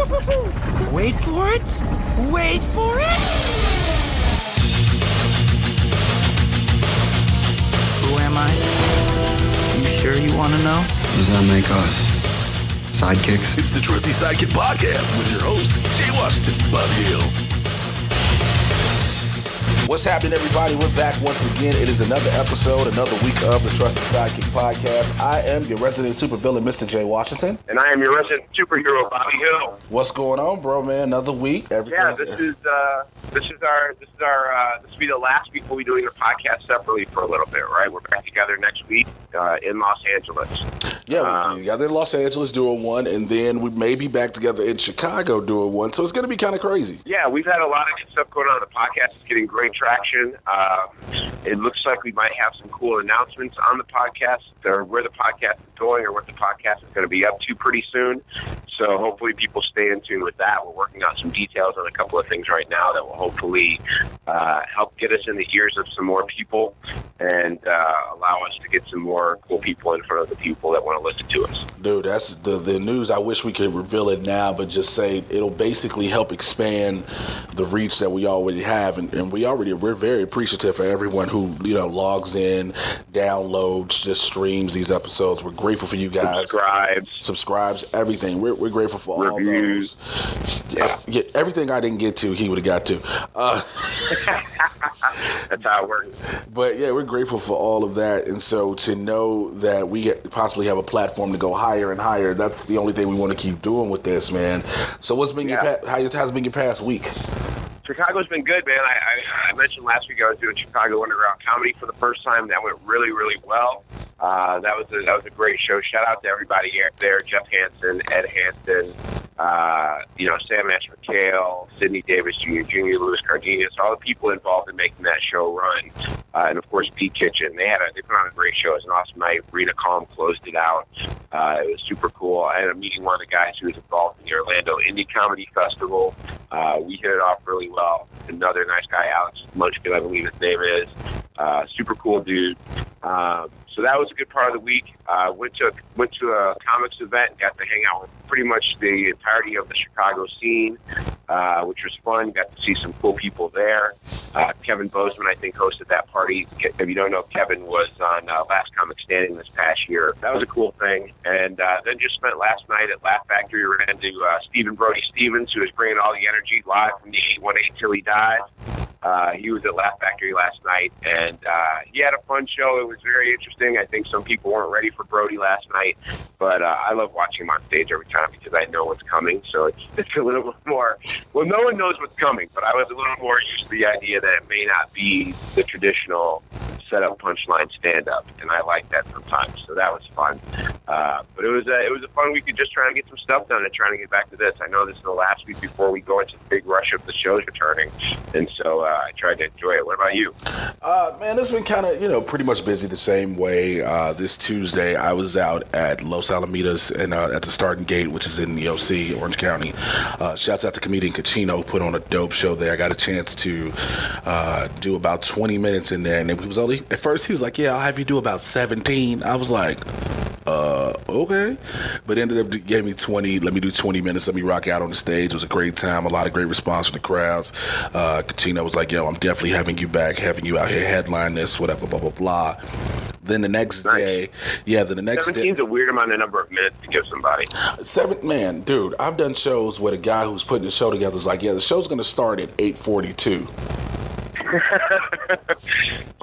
Wait for it. Wait for it. Who am I? You sure you want to know? Does that make us sidekicks? It's the Trusty Sidekick podcast with your hosts, Jay Washington, Bobby Hill. What's happening, everybody? We're back once again. It is another episode, another week of the Trusty Sidekick podcast. I am your resident supervillain, Mr. Jay Washington. And I am your resident superhero, Bobby Hill. What's going on, bro, man? Another week. This will be the last week we'll be doing the podcast separately for a little bit, right? We're back together next week in Los Angeles. Yeah, we're together in Los Angeles doing one, and then we may be back together in Chicago doing one. So it's going to be kind of crazy. Yeah, we've had a lot of good stuff going on. The podcast is getting great traction. It looks like we might have some cool announcements on the podcast, or where the podcast is going, or what the podcast is going to be up to pretty soon. So hopefully people stay in tune with that. We're working on some details on a couple of things right now that will hopefully help get us in the ears of some more people and allow us to get some more cool people in front of the people that want to listen to us. Dude, that's the news. I wish we could reveal it now, but just say it'll basically help expand the reach that we already have, and we're very appreciative for everyone who logs in, downloads, just streams these episodes. We're grateful for you guys. Subscribes, everything. We're grateful for reviews. All those. Yeah, everything I didn't get to, he would have got to. That's how it works. But yeah, we're grateful for all of that, and so to know that we possibly have a platform to go higher and higher, that's the only thing we want to keep doing with this, man. So what's been how's been your past week? Chicago's been good, man. I mentioned last week I was doing Chicago Underground Comedy for the first time. That went really, really well. That was a great show. Shout out to everybody there: Jeff Hansen, Ed Hansen, Sam Ash McHale, Sidney Davis Jr., Louis Cardenas, all the people involved in making that show run. And of course, Pete Kitchen. They put on a great show. It was an awesome night. Rena Calm closed it out. It was super cool. I ended up meeting one of the guys who was involved in the Orlando Indie Comedy Festival. We hit it off really well. Another nice guy, Alex Munchkin, I believe his name is. Super cool dude. So that was a good part of the week. Went to a comics event, got to hang out with pretty much the entirety of the Chicago scene, which was fun. Got to see some cool people there. Kevin Bozeman, I think, hosted that party. If you don't know, Kevin was on Last Comic Standing this past year. That was a cool thing. And then just spent last night at Laugh Factory. Ran into Stephen Brody Stevens, who was bringing all the energy live from the 818 Till He Dies. He was at Laugh Factory last night, and he had a fun show. It was very interesting. I think some people weren't ready for Brody last night, but I love watching him on stage every time because I know what's coming. So it's a little bit more, well, no one knows what's coming, but I was a little more used to the idea that it may not be the traditional setup punchline stand-up, and I like that sometimes. So that was fun. But it was a fun week of just trying to get some stuff done and trying to get back to this. I know this is the last week before we go into the big rush of the shows returning, and so I tried to enjoy it. What about you? Man, it's been kind of, pretty much busy the same way. This Tuesday, I was out at Los Alamitos and at the Starting Gate, which is in the OC, Orange County. Shouts out to comedian Cachino, put on a dope show there. I got a chance to do about 20 minutes in there, and it was only, at first he was like, yeah, I'll have you do about 17. I was like, okay. But ended up gave me 20, let me do 20 minutes, let me rock out on the stage. It was a great time, a lot of great response from the crowds. Cachino was like, yo, I'm definitely having you back, having you out here headline this, whatever, blah, blah, blah. Then the next day, 17's a weird amount of number of minutes to give somebody. Man, dude, I've done shows where the guy who's putting the show together is like, yeah, the show's going to start at 8:42.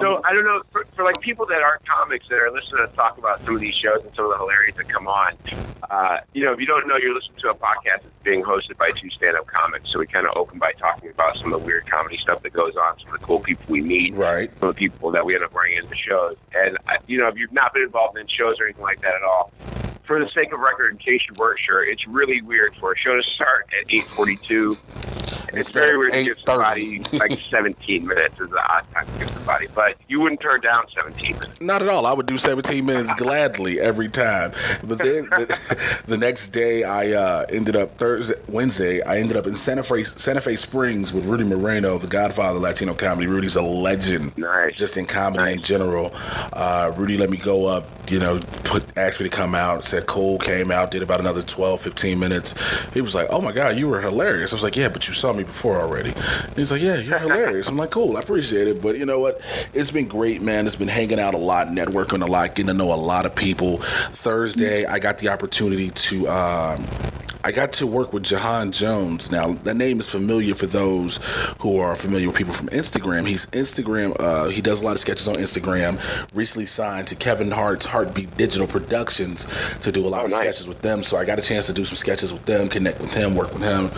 So I don't know, for like people that aren't comics that are listening to talk about some of these shows and some of the hilarities that come on, if you don't know, you're listening to a podcast that's being hosted by two stand-up comics. So we kind of open by talking about some of the weird comedy stuff that goes on, some of the cool people we meet, right? Some of the people that we end up bringing into shows. And if you've not been involved in shows or anything like that at all, for the sake of record, in case you weren't sure, it's really weird for a show to start at 8:42 It's very weird to give 8:30. somebody like 17 minutes is the odd time to give somebody, but you wouldn't turn down 17 minutes. Not at all. I would do 17 minutes gladly every time. But then the next day, I ended up Wednesday. I ended up in Santa Fe Springs with Rudy Moreno, the Godfather of Latino comedy. Rudy's a legend, Nice. just in comedy in general. Rudy let me go up. Asked me to come out. Said Cole came out, did about another 12, 15 minutes. He was like, "Oh my God, you were hilarious." I was like, "Yeah, but you saw me before already." He's like, "Yeah, you're hilarious." I'm like, "Cool, I appreciate it." But you know what? It's been great, man. It's been hanging out a lot, networking a lot, getting to know a lot of people. Thursday, I got the opportunity to work with Jahan Jones. Now, that name is familiar for those who are familiar with people from Instagram. He does a lot of sketches on Instagram. Recently signed to Kevin Hart's Heartbeat Digital Productions to do a lot of sketches with them. So I got a chance to do some sketches with them, connect with him, work with him.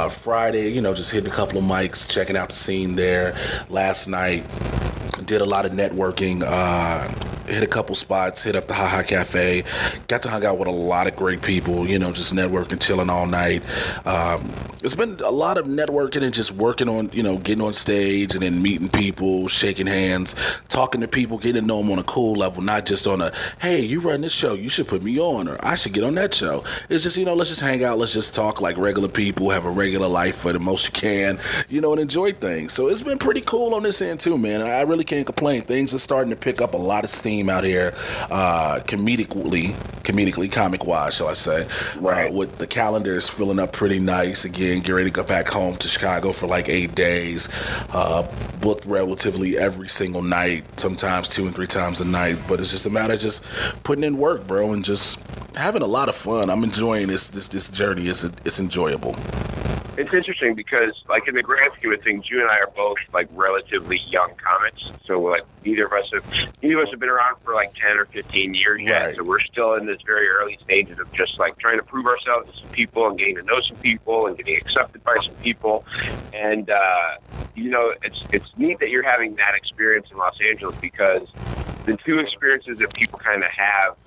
Friday, just hitting a couple of mics, checking out the scene there. Last night, did a lot of networking, hit a couple spots, hit up the Ha Cafe, got to hang out with a lot of great people, just networking, chilling all night. It's been a lot of networking and just working on, getting on stage and then meeting people, shaking hands, talking to people, getting to know them on a cool level, not just on a, hey, you run this show, you should put me on, or I should get on that show. It's just, let's just hang out, let's just talk like regular people, have a regular life for the most you can, and enjoy things. So it's been pretty cool on this end too, man. I really can't complain. Things are starting to pick up a lot of steam out here, comedically, comic-wise, shall I say. Right. With the calendar is filling up pretty nice. Again, get ready to go back home to Chicago for like 8 days. Booked relatively every single night, sometimes 2 and 3 times a night. But it's just a matter of just putting in work, bro, and just having a lot of fun. I'm enjoying this journey. It's enjoyable. It's interesting because, like, in the grand scheme of things, you and I are both like relatively young comics. So, like, neither of us have been around for like 10 or 15 years yet. Right. So we're still in this very early stages of just like trying to prove ourselves to some people and getting to know some people and getting accepted by some people. And it's neat that you're having that experience in Los Angeles, because the two experiences that people kind of have,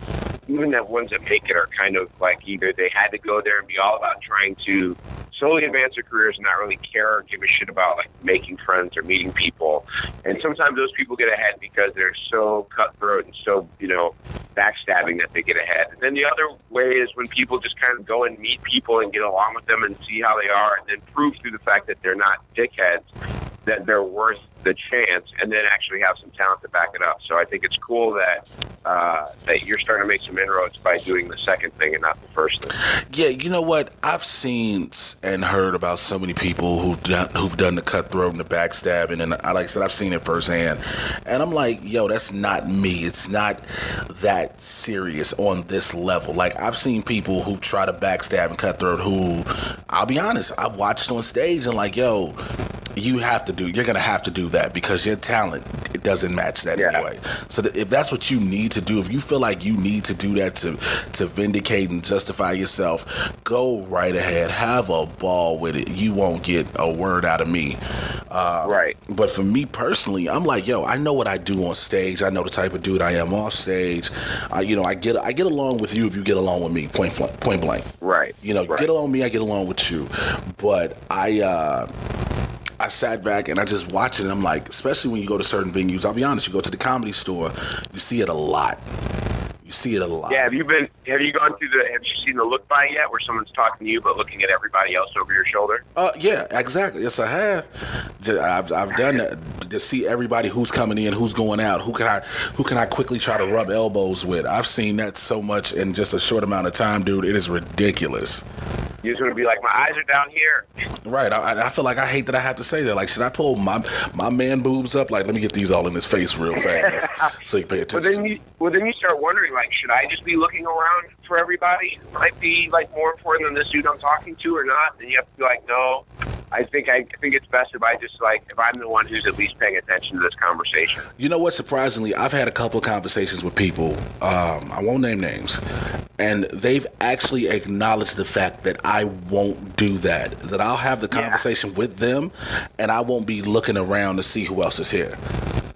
even the ones that make it, are kind of like either they had to go there and be all about trying to solely advance their careers and not really care or give a shit about like making friends or meeting people. And sometimes those people get ahead because they're so cutthroat and so, backstabbing that they get ahead. And then the other way is when people just kind of go and meet people and get along with them and see how they are, and then prove through the fact that they're not dickheads that they're worth the chance, and then actually have some talent to back it up. So I think it's cool that you're starting to make some inroads by doing the second thing and not the first thing. Yeah, you know what? I've seen and heard about so many people who've done the cutthroat and the backstabbing, and like I said, I've seen it firsthand. And I'm like, yo, that's not me. It's not that serious on this level. Like, I've seen people who try to backstab and cutthroat who, I'll be honest, I've watched on stage and like, yo, you're going to have to do that because your talent, it doesn't match that anyway. So if that's what you need to do, if you feel like you need to do that to vindicate and justify yourself, go right ahead. Have a ball with it. You won't get a word out of me. Right. But for me personally, I'm like, yo, I know what I do on stage. I know the type of dude I am off stage. I get along with you if you get along with me, point blank. Right. Get along with me, I get along with you. But I sat back and I just watched it, and I'm like, especially when you go to certain venues, I'll be honest, you go to the Comedy Store, you see it a lot. Yeah, have you seen the look by yet, where someone's talking to you but looking at everybody else over your shoulder? Yeah, exactly. Yes, I have. I've done that to see everybody who's coming in, who's going out, who can I quickly try to rub elbows with. I've seen that so much in just a short amount of time, dude. It is ridiculous. You just want to be like, my eyes are down here. Right. I feel like I hate that I have to say that. Like, should I pull my man boobs up? Like, let me get these all in his face real fast so you pay attention. Well, then you start wondering, like, should I just be looking around for everybody? It might be, like, more important than this dude I'm talking to or not. Then you have to be like, no. I think it's best if I'm the one who's at least paying attention to this conversation. You know what? Surprisingly, I've had a couple of conversations with people. I won't name names, and they've actually acknowledged the fact that I won't do that. That I'll have the conversation with them, and I won't be looking around to see who else is here.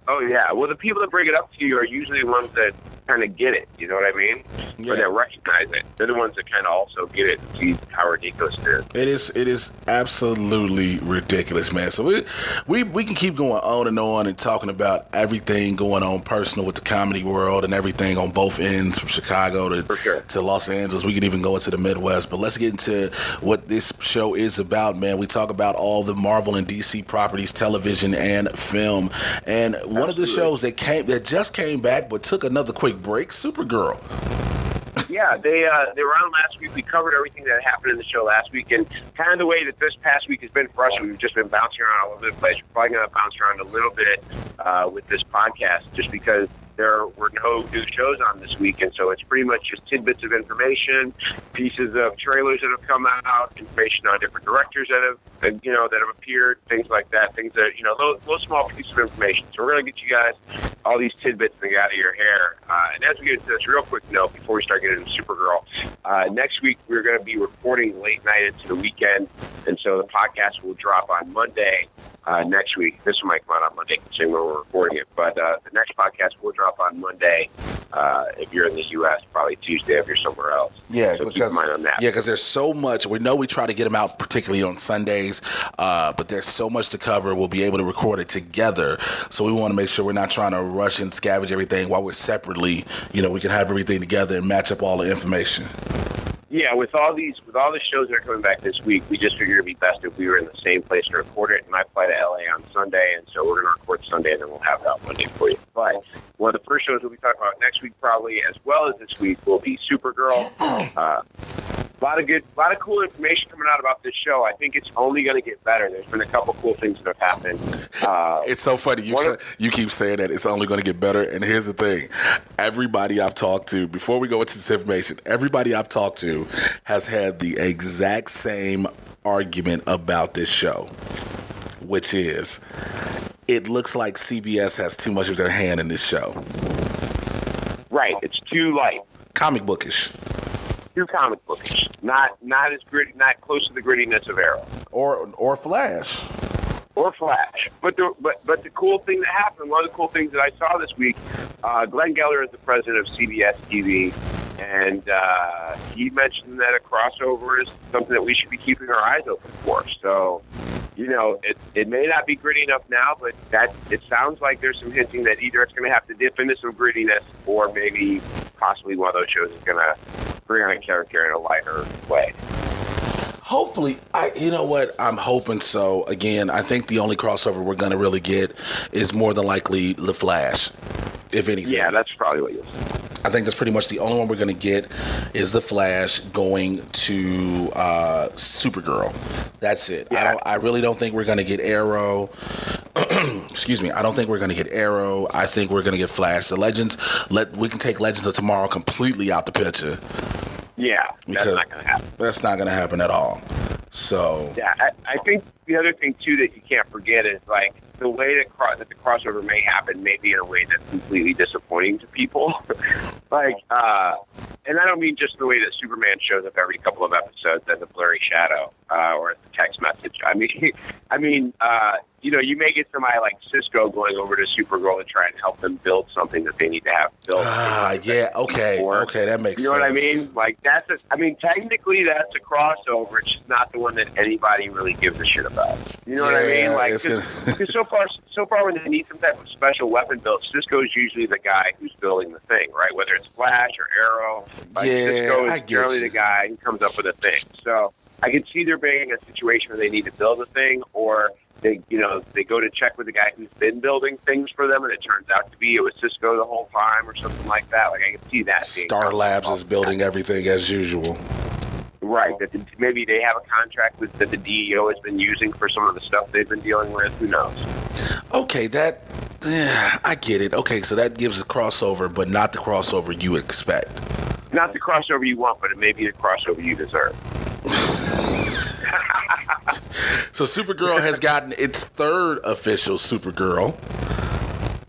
Oh yeah. Well, the people that bring it up to you are usually the ones that kind of get it. You know what I mean? Yeah. Or that recognize it. They're the ones that kind of also get it and see how ridiculous it is. It is absolutely ridiculous, man. So we can keep going on and talking about everything going on personal with the comedy world and everything on both ends, from Chicago to Los Angeles. We can even go into the Midwest. But let's get into what this show is about, man. We talk about all the Marvel and DC properties, television and film. And one of the shows that just came back but took another quick break, Supergirl. Yeah, they were on last week. We covered everything that happened in the show last week, and kind of the way that this past week has been for us, we've just been bouncing around all over the place. We're probably going to bounce around a little bit with this podcast, just because there were no new shows on this week, and so it's pretty much just tidbits of information, pieces of trailers that have come out, information on different directors that have appeared, things like that, things that, those small pieces of information. So we're going to get you guys all these tidbits to get out of your hair. And as we get into this, real quick note before we start getting into Supergirl, next week we're going to be recording late night into the weekend, and so the podcast will drop on Monday next week. This one might come out on Monday, considering when we're recording it, but the next podcast will drop on Monday if you're in the U.S., probably Tuesday if you're somewhere else. Yeah, so keep in mind on that. Yeah, because there's so much. We know we try to get them out, particularly on Sundays, but there's so much to cover. We'll be able to record it together, so we want to make sure we're not trying to rush and scavenge everything while we're separately. We can have everything together and match up all the information. Yeah, with all the shows that are coming back this week, we just figured it'd be best if we were in the same place to record it. And I fly to LA on Sunday, and so we're going to record Sunday, and then we'll have it out Monday for you. But one of the first shows we'll be talking about next week, probably as well as this week, will be Supergirl. A lot of cool information coming out about this show. I think it's only going to get better. There's been a couple cool things that have happened. It's so funny. You keep saying that it's only going to get better. And here's the thing. Everybody I've talked to, before we go into this information, everybody I've talked to has had the exact same argument about this show, which is it looks like CBS has too much of their hand in this show. Right. It's too light. Comic bookish. Too comic bookish. Not as gritty, not close to the grittiness of Arrow. Or Flash. Or Flash. But the cool thing that happened, one of the cool things that I saw this week, Glenn Geller is the president of CBS TV, and he mentioned that a crossover is something that we should be keeping our eyes open for. So, it may not be gritty enough now, but it sounds like there's some hinting that either it's going to have to dip into some grittiness, or maybe possibly one of those shows is going to bring on a character in a lighter way. Hopefully, you know what? I'm hoping so. Again, I think the only crossover we're going to really get is more than likely The Flash, if anything. Yeah, that's probably what you'll see. I think that's pretty much the only one we're going to get is The Flash going to Supergirl. That's it. Yeah. I really don't think we're going to get Arrow. Excuse me. I don't think we're going to get Arrow. I think we're going to get Flash. The Legends, we can take Legends of Tomorrow completely out the picture. Yeah, that's not going to happen. That's not going to happen at all. So yeah, I think the other thing too that you can't forget is like the way that the crossover may happen may be in a way that's completely disappointing to people. And I don't mean just the way that Superman shows up every couple of episodes as a blurry shadow or as a text message. I mean, you may get somebody like Cisco going over to Supergirl to try and help them build something that they need to have built. Yeah, okay, that makes sense. You know what I mean? Like technically that's a crossover. It's just not the one that anybody really gives a shit about. You know what I mean? Like, because so far when they need some type of special weapon built, Cisco's usually the guy who's building the thing, right? Whether it's Flash or Arrow, Cisco is generally the guy who comes up with a thing. So I can see there being a situation where they need to build a thing, or they go to check with the guy who's been building things for them, and it turns out to be it was Cisco the whole time, or something like that. Like I can see that. Star Labs is building everything as usual. Right. That maybe they have a contract that the DEO has been using for some of the stuff they've been dealing with. Who knows? Okay, I get it. Okay, so that gives a crossover, but not the crossover you expect. Not the crossover you want, but it may be the crossover you deserve. So Supergirl has gotten its third official Supergirl.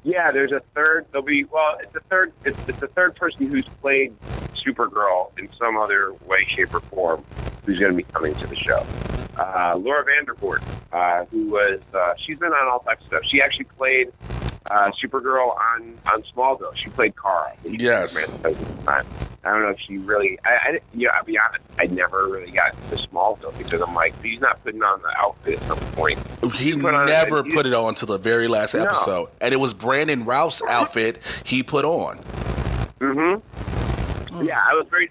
Yeah, there's a third. It's the third person who's played Supergirl in some other way, shape, or form who's going to be coming to the show. Laura Vandervoort, who was she's been on all types of stuff. She actually played Supergirl on Smallville. She played Kara. Yes. I don't know if she really. I'll be honest. I never really got to Smallville because I'm like, he's not putting on the outfit at some point. He never put it on until the very last episode, and it was Brandon Routh's outfit he put on. Mm-hmm. Yeah, I was very.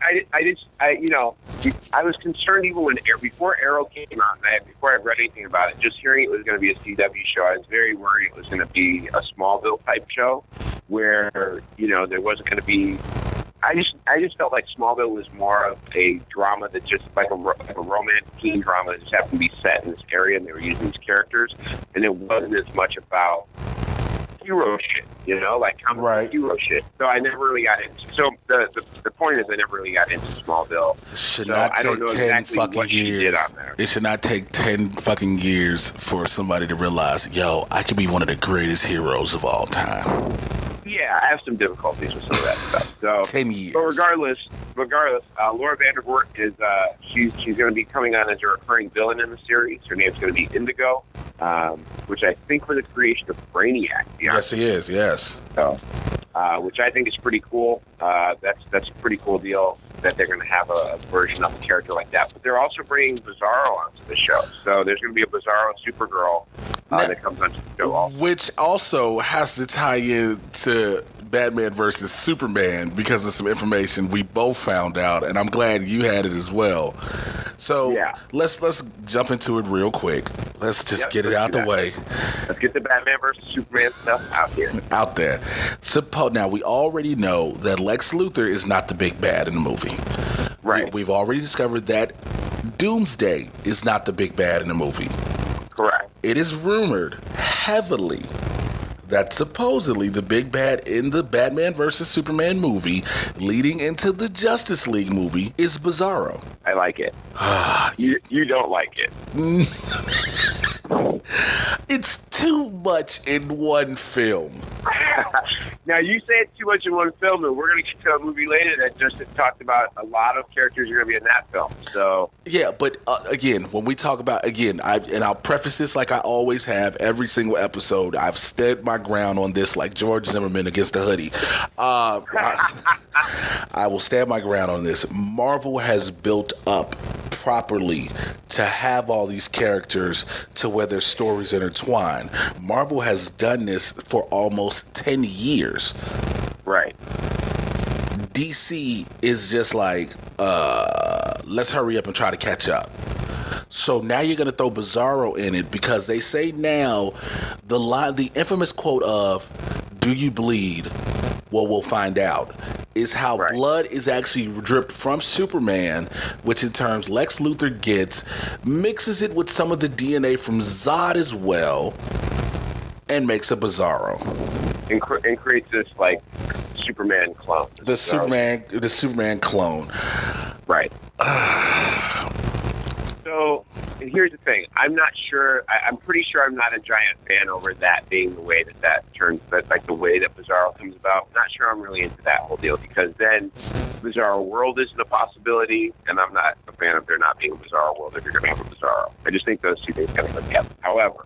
I was concerned even before Arrow came out, before I read anything about it. Just hearing it was going to be a CW show, I was very worried it was going to be a Smallville type show, where there wasn't going to be. I just felt like Smallville was more of a drama that just like a romantic teen drama that just happened to be set in this area, and they were using these characters, and it wasn't as much about hero shit, like comic book hero shit. So I never really got into. So the point is, I never really got into Smallville. It should not take 10 fucking years. It should not take 10 fucking years for somebody to realize, yo, I could be one of the greatest heroes of all time. Yeah, I have some difficulties with some of that stuff. So 10 years. But regardless, Laura Vandervoort is she's going to be coming on as a recurring villain in the series. Her name's going to be Indigo, which I think was the creation of Brainiac. Yes, he is. Yes. So, which I think is pretty cool. That's a pretty cool deal that they're going to have a version of a character like that. But they're also bringing Bizarro onto the show. So there's going to be a Bizarro Supergirl that comes onto the show also. Which also has to tie in to Batman versus Superman because of some information we both found out, and I'm glad you had it as well. So let's jump into it real quick. Let's just get it out the way. Let's get the Batman versus Superman stuff out here. Out there. Now, we already know that Lex Luthor is not the big bad in the movie. Right. We've already discovered that Doomsday is not the big bad in the movie. Correct. It is rumored heavily that supposedly the big bad in the Batman vs. Superman movie leading into the Justice League movie is Bizarro. I like it. You don't like it. It's too much in one film. Now, you say it's too much in one film, and we're going to get to a movie later that just talked about a lot of characters are going to be in that film. So yeah, but again, when we talk about I'll preface this like I always have every single episode. I've stood my ground on this like George Zimmerman against the hoodie. I will stand my ground on this. Marvel has built up properly to have all these characters to where their stories intertwine. Marvel has done this for almost 10 years. Right. DC is just like, let's hurry up and try to catch up. So now you're going to throw Bizarro in it because they say now the infamous quote of, "Do you bleed? Well, we'll find out," is how blood is actually dripped from Superman, which in turns Lex Luthor gets, mixes it with some of the DNA from Zod as well, and makes a Bizarro. And creates this like Superman clone. The Superman clone. Right. So here's the thing. I'm not sure. I'm pretty sure I'm not a giant fan over that being the way that turns, like the way that Bizarro comes about. I'm not sure I'm really into that whole deal because then Bizarro World isn't a possibility, and I'm not a fan of there not being a Bizarro World if you're going to have a Bizarro. I just think those two things kind of go together. However,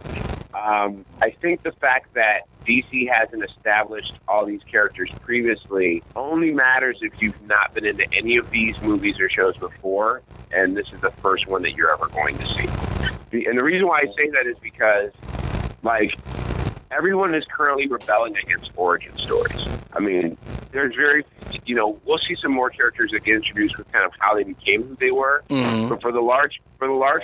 I think the fact that DC hasn't established all these characters previously only matters if you've not been into any of these movies or shows before, and this is the first one that you're ever going to see. And the reason why I say that is because, like, everyone is currently rebelling against origin stories. I mean, there's we'll see some more characters that get introduced with kind of how they became who they were. Mm-hmm. But for the large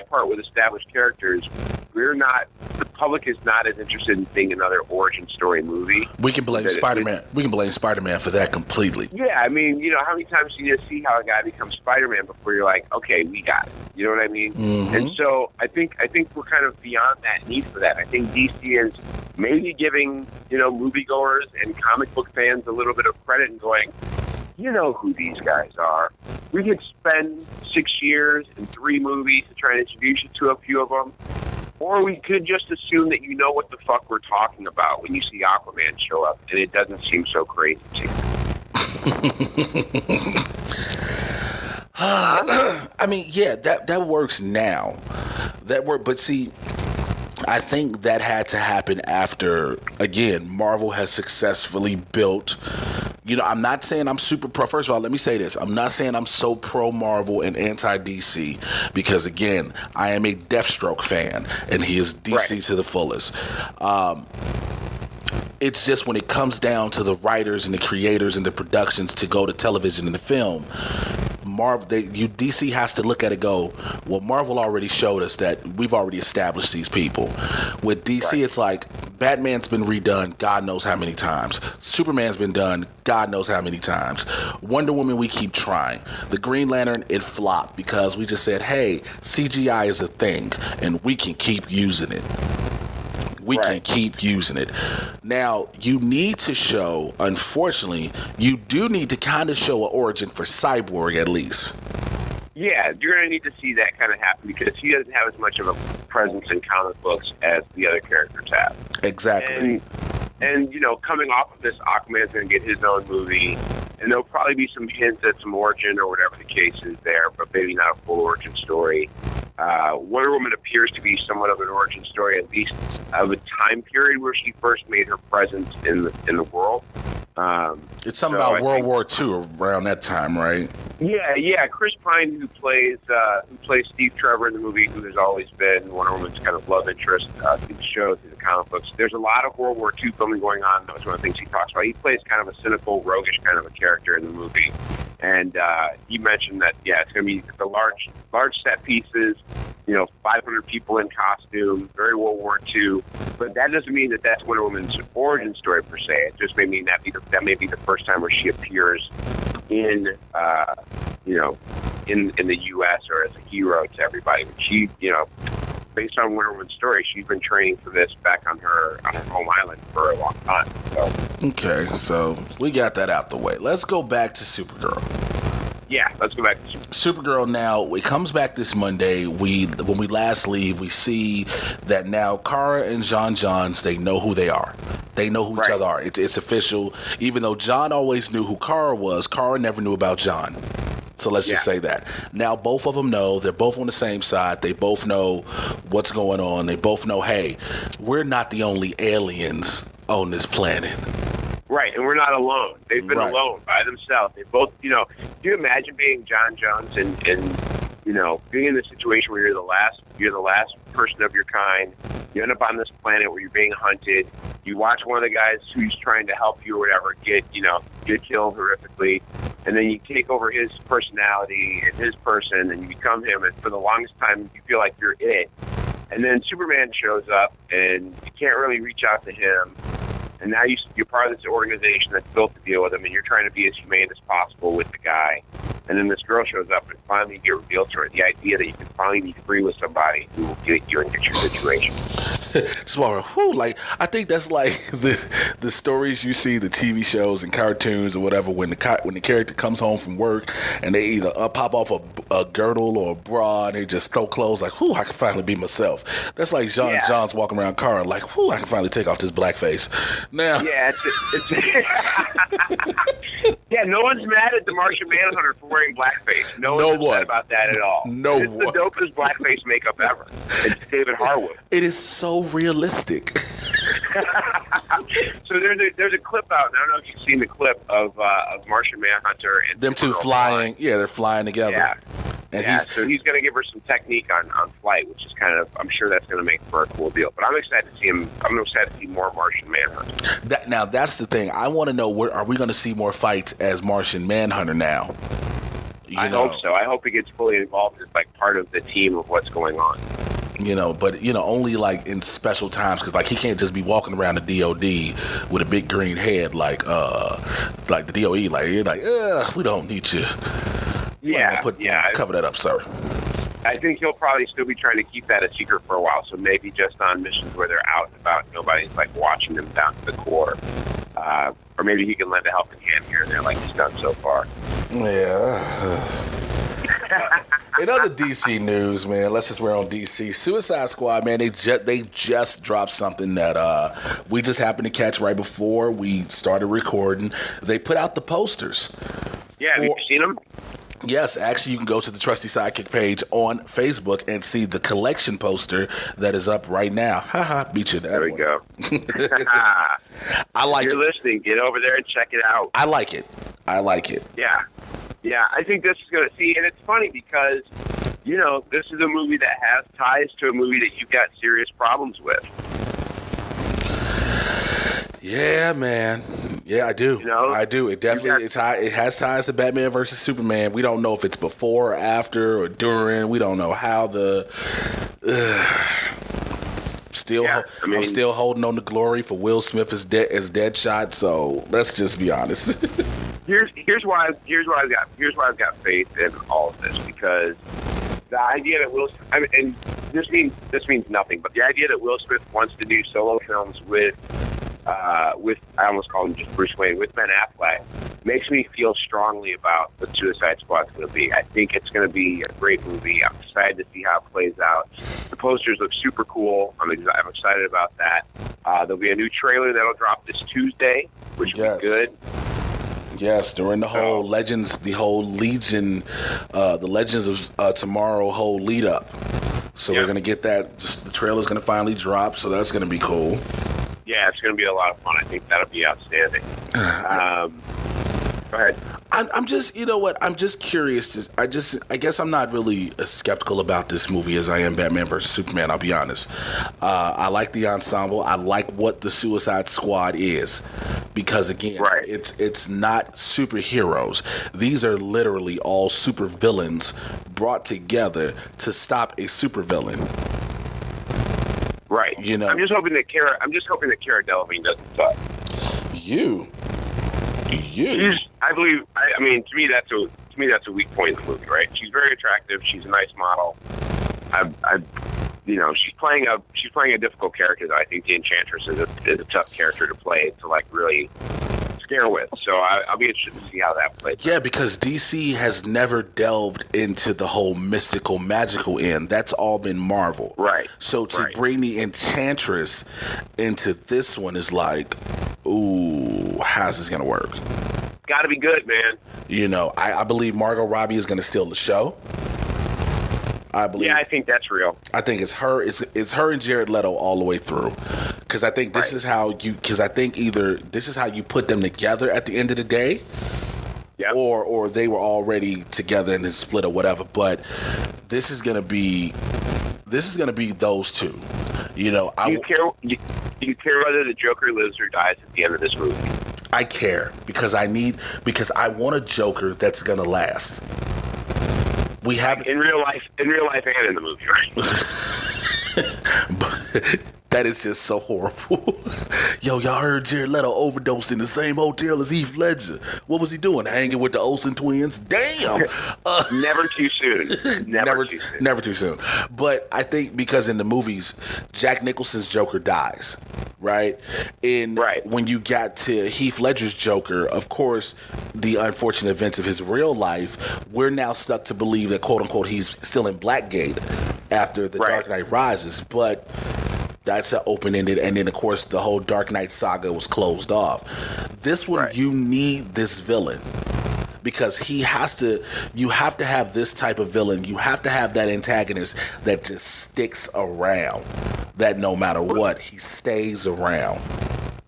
part with established characters, the public is not as interested in seeing another origin story movie. We can blame Spider-Man. We can blame Spider-Man for that completely. Yeah, I mean, how many times do you just see how a guy becomes Spider-Man before you're like, okay, we got it. You know what I mean? Mm-hmm. And so I think we're kind of beyond that need for that. I think DC is maybe giving, moviegoers and comic book fans a little bit of credit and going, you know who these guys are. We could spend 6 years and 3 movies to try and introduce you to a few of them. Or we could just assume that you know what the fuck we're talking about when you see Aquaman show up, and it doesn't seem so crazy to you. I mean, yeah, that works now. But see, I think that had to happen after, again, Marvel has successfully built. I'm not saying I'm super pro. First of all, let me say this. I'm not saying I'm so pro Marvel and anti DC because, again, I am a Deathstroke fan and he is DC to the fullest. It's just when it comes down to the writers and the creators and the productions to go to television and the film, DC has to look at it and go, well, Marvel already showed us that we've already established these people. With DC, it's like Batman's been redone God knows how many times. Superman's been done God knows how many times. Wonder Woman, we keep trying. The Green Lantern, it flopped because we just said, hey, CGI is a thing and we can keep using it. We can keep using it. Now, you need to show, unfortunately, you do need to kind of show an origin for Cyborg at least. Yeah, you're going to need to see that kind of happen because he doesn't have as much of a presence in comic books as the other characters have. Exactly. And coming off of this, Aquaman's going to get his own movie, and there'll probably be some hints at some origin or whatever the case is there, but maybe not a full origin story. Wonder Woman appears to be somewhat of an origin story, at least of a time period where she first made her presence in the world. It's something about World War II around that time, right? Yeah. Chris Pine, who plays Steve Trevor in the movie, who has always been Wonder Woman's kind of love interest through the show, through the comic books. There's a lot of World War II filming going on. That was one of the things he talks about. He plays kind of a cynical, roguish kind of a character in the movie. And he mentioned that, it's going to be the large set pieces, 500 people in costume, very World War II. But that doesn't mean that that's Wonder Woman's origin story per se. It just may mean that may be the first time where she appears in the U.S. or as a hero to everybody. But she, based on Wonder Woman's story, she's been training for this back on her home island for a long time. So. Okay, so we got that out the way. Let's go back to Supergirl. Yeah, let's go back to Supergirl. Now, it comes back this Monday. When we last leave, we see that now Kara and John Johns, they know who they are. They know who each other are. It's official. Even though John always knew who Kara was, Kara never knew about John. So let's just say that. Now, both of them know. They're both on the same side. They both know what's going on. They both know, hey, we're not the only aliens on this planet. Right, and we're not alone. They've been alone by themselves. They both, do you imagine being John Jones and being in this situation where you're the last person of your kind. You end up on this planet where you're being hunted. You watch one of the guys who's trying to help you or whatever get killed horrifically, and then you take over his personality and his person, and you become him. And for the longest time, you feel like you're it. And then Superman shows up, and you can't really reach out to him. And now you're part of this organization that's built to deal with him, and you're trying to be as humane as possible with the guy. And then this girl shows up, and finally you get revealed to her the idea that you can finally be free with somebody who will get you and get your situation. I think that's like the stories you see, the TV shows and cartoons or whatever, when the character comes home from work and they either pop off a girdle or a bra and they just throw clothes like, I can finally be myself. That's like John's walking around Kara like, I can finally take off this blackface. Now, no one's mad at the Martian Manhunter for wearing blackface. No one's mad about that at all. It's the dopest blackface makeup ever. It's David Harwood. It is so realistic. So there's a clip out, and I don't know if you've seen the clip of Martian Manhunter and them two flying. Yeah, they're flying together. Yeah. And so he's going to give her some technique on flight, which is kind of, I'm sure that's going to make for a cool deal. But I'm excited to see him. I'm excited to see more Martian Manhunter. Now, that's the thing. I want to know, are we going to see more fights as Martian Manhunter now? I hope so. I hope he gets fully involved as like part of the team of what's going on. But only like in special times, because like he can't just be walking around the DOD with a big green head like the DOE, we don't need you. Cover that up, sir. I think he'll probably still be trying to keep that a secret for a while. So maybe just on missions where they're out and about, nobody's like watching them down to the core. Or maybe he can lend a helping hand here and there, like he's done so far. Yeah. In other DC news, man, we're on DC. Suicide Squad, man, they just dropped something that we just happened to catch right before we started recording. They put out the posters. Yeah, have you seen them? Yes, actually, you can go to the Trusty Sidekick page on Facebook and see the collection poster that is up right now. Haha, beat you that There we one. go. I like if it. you're listening, get over there and check it out. I like it. I like it. Yeah. Yeah, I think this is going to see, and it's funny because, you know, this is a movie that has ties to a movie that you've got serious problems with. Yeah, man. Yeah, I do. You know, I do. It definitely it has ties to Batman versus Superman. We don't know if it's before or after or during. We don't know how the. I'm still holding on to glory for Will Smith as Deadshot. So let's just be honest. Here's why I've got faith in all of this, because the idea that and this means nothing, but the idea that Will Smith wants to do solo films with I almost call him just Bruce Wayne, with Ben Affleck, makes me feel strongly about what Suicide Squad's going to be. I think it's going to be a great movie. I'm excited to see how it plays out. The posters look super cool. I'm excited about that. There'll be a new trailer that'll drop this Tuesday, which will be good. Yes, during the whole Legends, the whole Legion, the Legends of Tomorrow whole lead up. So we're going to get that. The trailer's going to finally drop, so that's going to be cool. Yeah, it's going to be a lot of fun. I think that'll be outstanding. Go ahead. I'm just, you know what? I'm just curious. I guess I'm not really as skeptical about this movie as I am Batman versus Superman. I'll be honest. I like the ensemble. I like what the Suicide Squad is, because again, it's not superheroes. These are literally all super villains brought together to stop a supervillain. Right. You know, I'm just hoping that Cara Delevingne doesn't suck. I mean, to me that's a weak point in the movie, right? She's very attractive. She's a nice model. She's playing a difficult character. Though I think the Enchantress is a tough character to play, to like really scare with. So I'll be interested to see how that plays. Yeah, because DC has never delved into the whole mystical, magical end. That's all been Marvel. Right. So to bring the Enchantress into this one is like, ooh, how's this gonna work? Got to be good, man. You know, I believe Margot Robbie is gonna steal the show. I think that's real. I think it's her. It's her and Jared Leto all the way through. Because I think this is how you. Because I think either this is how you put them together at the end of the day, or they were already together and then split or whatever. But this is gonna be those two. You know, do you care whether the Joker lives or dies at the end of this movie? I care because I want a Joker that's gonna last. We have in real life and in the movie, right? But that is just so horrible. Yo, y'all heard Jared Leto overdosed in the same hotel as Heath Ledger. What was he doing? Hanging with the Olsen twins? Damn. Never too soon. Never too soon. But I think because in the movies, Jack Nicholson's Joker dies, right? When you got to Heath Ledger's Joker, of course, the unfortunate events of his real life, we're now stuck to believe that, quote unquote, he's still in Blackgate after the Dark Knight Rises. But that's an open-ended, and then of course the whole Dark Knight saga was closed off. This one, you need this villain, because you have to have this type of villain. You have to have that antagonist that just sticks around, that no matter what, he stays around.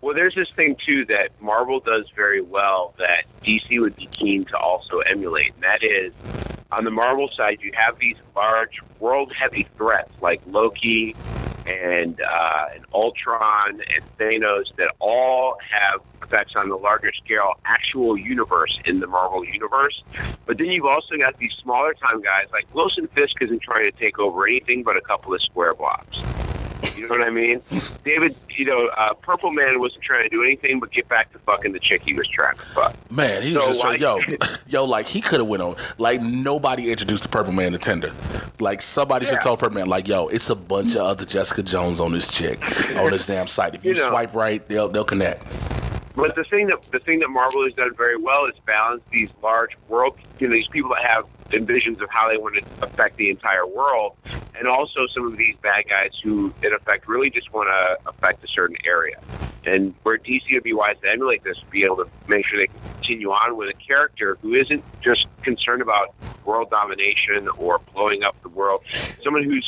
Well, there's this thing too that Marvel does very well that DC would be keen to also emulate, and that is, on the Marvel side, you have these large world-heavy threats like Loki and Ultron and Thanos that all have effects on the larger scale actual universe in the Marvel universe. But then you've also got these smaller time guys like Wilson Fisk isn't trying to take over anything but a couple of square blocks. You know what I mean? David, Purple Man wasn't trying to do anything but get back to fucking the chick he was trying to fuck. Man, he was just trying, like he could have went on. Like, nobody introduced the Purple Man to Tinder. Like, somebody should tell Purple Man, like, yo, it's a bunch of other Jessica Jones on this chick, on this damn site. If you swipe right, they'll connect. But the thing that Marvel has done very well is balance these large world, these people that have visions of how they want to affect the entire world, and also some of these bad guys who, in effect, really just want to affect a certain area. And where DC would be wise to emulate this, be able to make sure they can continue on with a character who isn't just concerned about world domination or blowing up the world. Someone who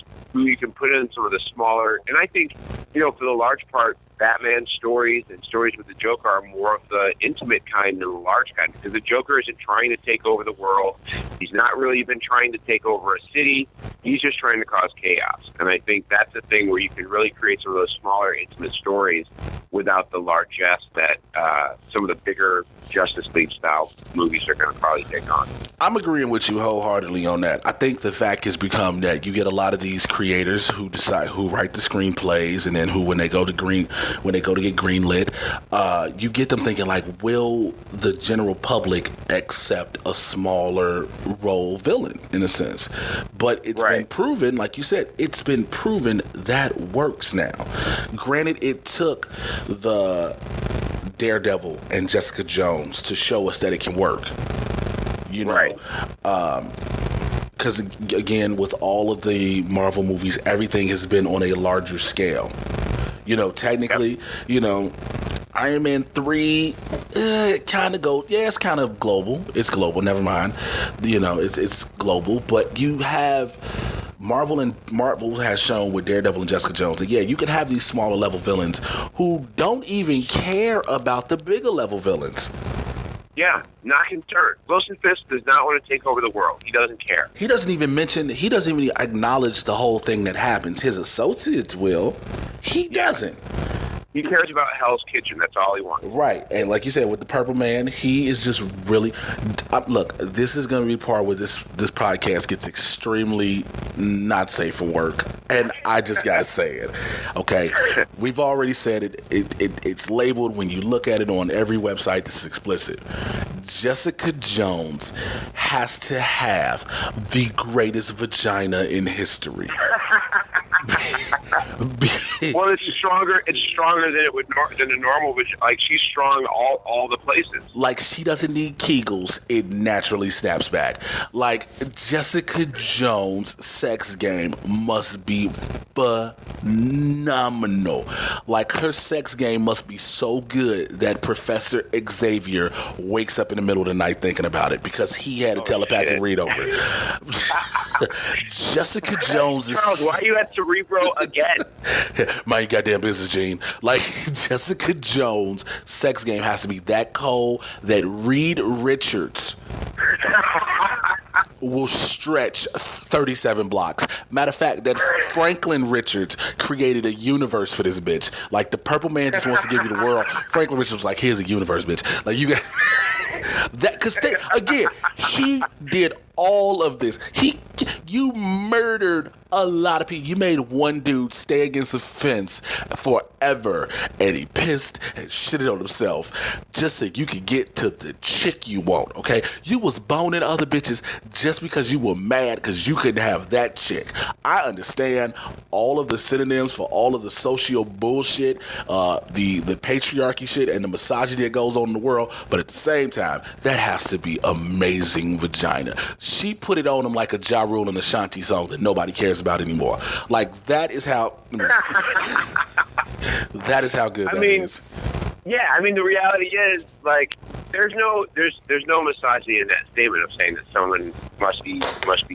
you can put in some of the smaller, and I think, for the large part, Batman stories and stories with the Joker are more of the intimate kind than the large kind, because the Joker isn't trying to take over the world. He's not really even trying to take over a city. He's just trying to cause chaos. And I think that's the thing where you can really create some of those smaller, intimate stories without the largesse that some of the bigger Justice League style movies are going to probably take on. I'm agreeing with you wholeheartedly on that. I think the fact has become that you get a lot of these creators who write the screenplays, and then when they go to get greenlit, you get them thinking like, will the general public accept a smaller role villain in a sense? But it's been proven, like you said, it's been proven that works now. Granted, it took the Daredevil and Jessica Jones to show us that it can work. Because again, with all of the Marvel movies, everything has been on a larger scale. Technically, Iron Man 3 kind of it's kind of global. It's global, never mind. It's global, but you have Marvel has shown with Daredevil and Jessica Jones that you can have these smaller level villains who don't even care about the bigger level villains. Yeah, not concerned. Wilson Fisk does not want to take over the world. He doesn't care. He doesn't even acknowledge the whole thing that happens. His associates will. He doesn't. He cares about Hell's Kitchen. That's all he wants. Right. And like you said, with the Purple Man, he is just really... look, this is going to be the part where this podcast gets extremely not safe for work. And I just got to say it. Okay? We've already said it. It's labeled when you look at it on every website that's explicit. Jessica Jones has to have the greatest vagina in history. Well, it's stronger. It's stronger than a normal. Like, she's strong all the places. Like, she doesn't need Kegels. It naturally snaps back. Like, Jessica Jones' sex game must be phenomenal. Like, her sex game must be so good that Professor Xavier wakes up in the middle of the night thinking about it because he had a telepathic read over it. Jessica Jones is... Charles, why are you at Cerebro again? Mind your goddamn business, Gene. Like, Jessica Jones' sex game has to be that cold that Reed Richards will stretch 37 blocks. Matter of fact, that Franklin Richards created a universe for this bitch. Like, the Purple Man just wants to give you the world. Franklin Richards was like, here's a universe, bitch. Like, you got... that, because again, he did all of this. You murdered a lot of people. You made one dude stay against a fence forever, and he pissed and shitted on himself just so you could get to the chick you want, okay? You was boning other bitches just because you were mad because you couldn't have that chick. I understand all of the synonyms for all of the socio bullshit, the patriarchy shit, and the misogyny that goes on in the world, but at the same time, that has to be amazing vagina. She put it on him like a Ja Rule and Ashanti song that nobody cares about anymore. Like, that is how that is how good that is. Yeah, I mean, the reality is, like, there's no misogyny in that statement of saying that someone must be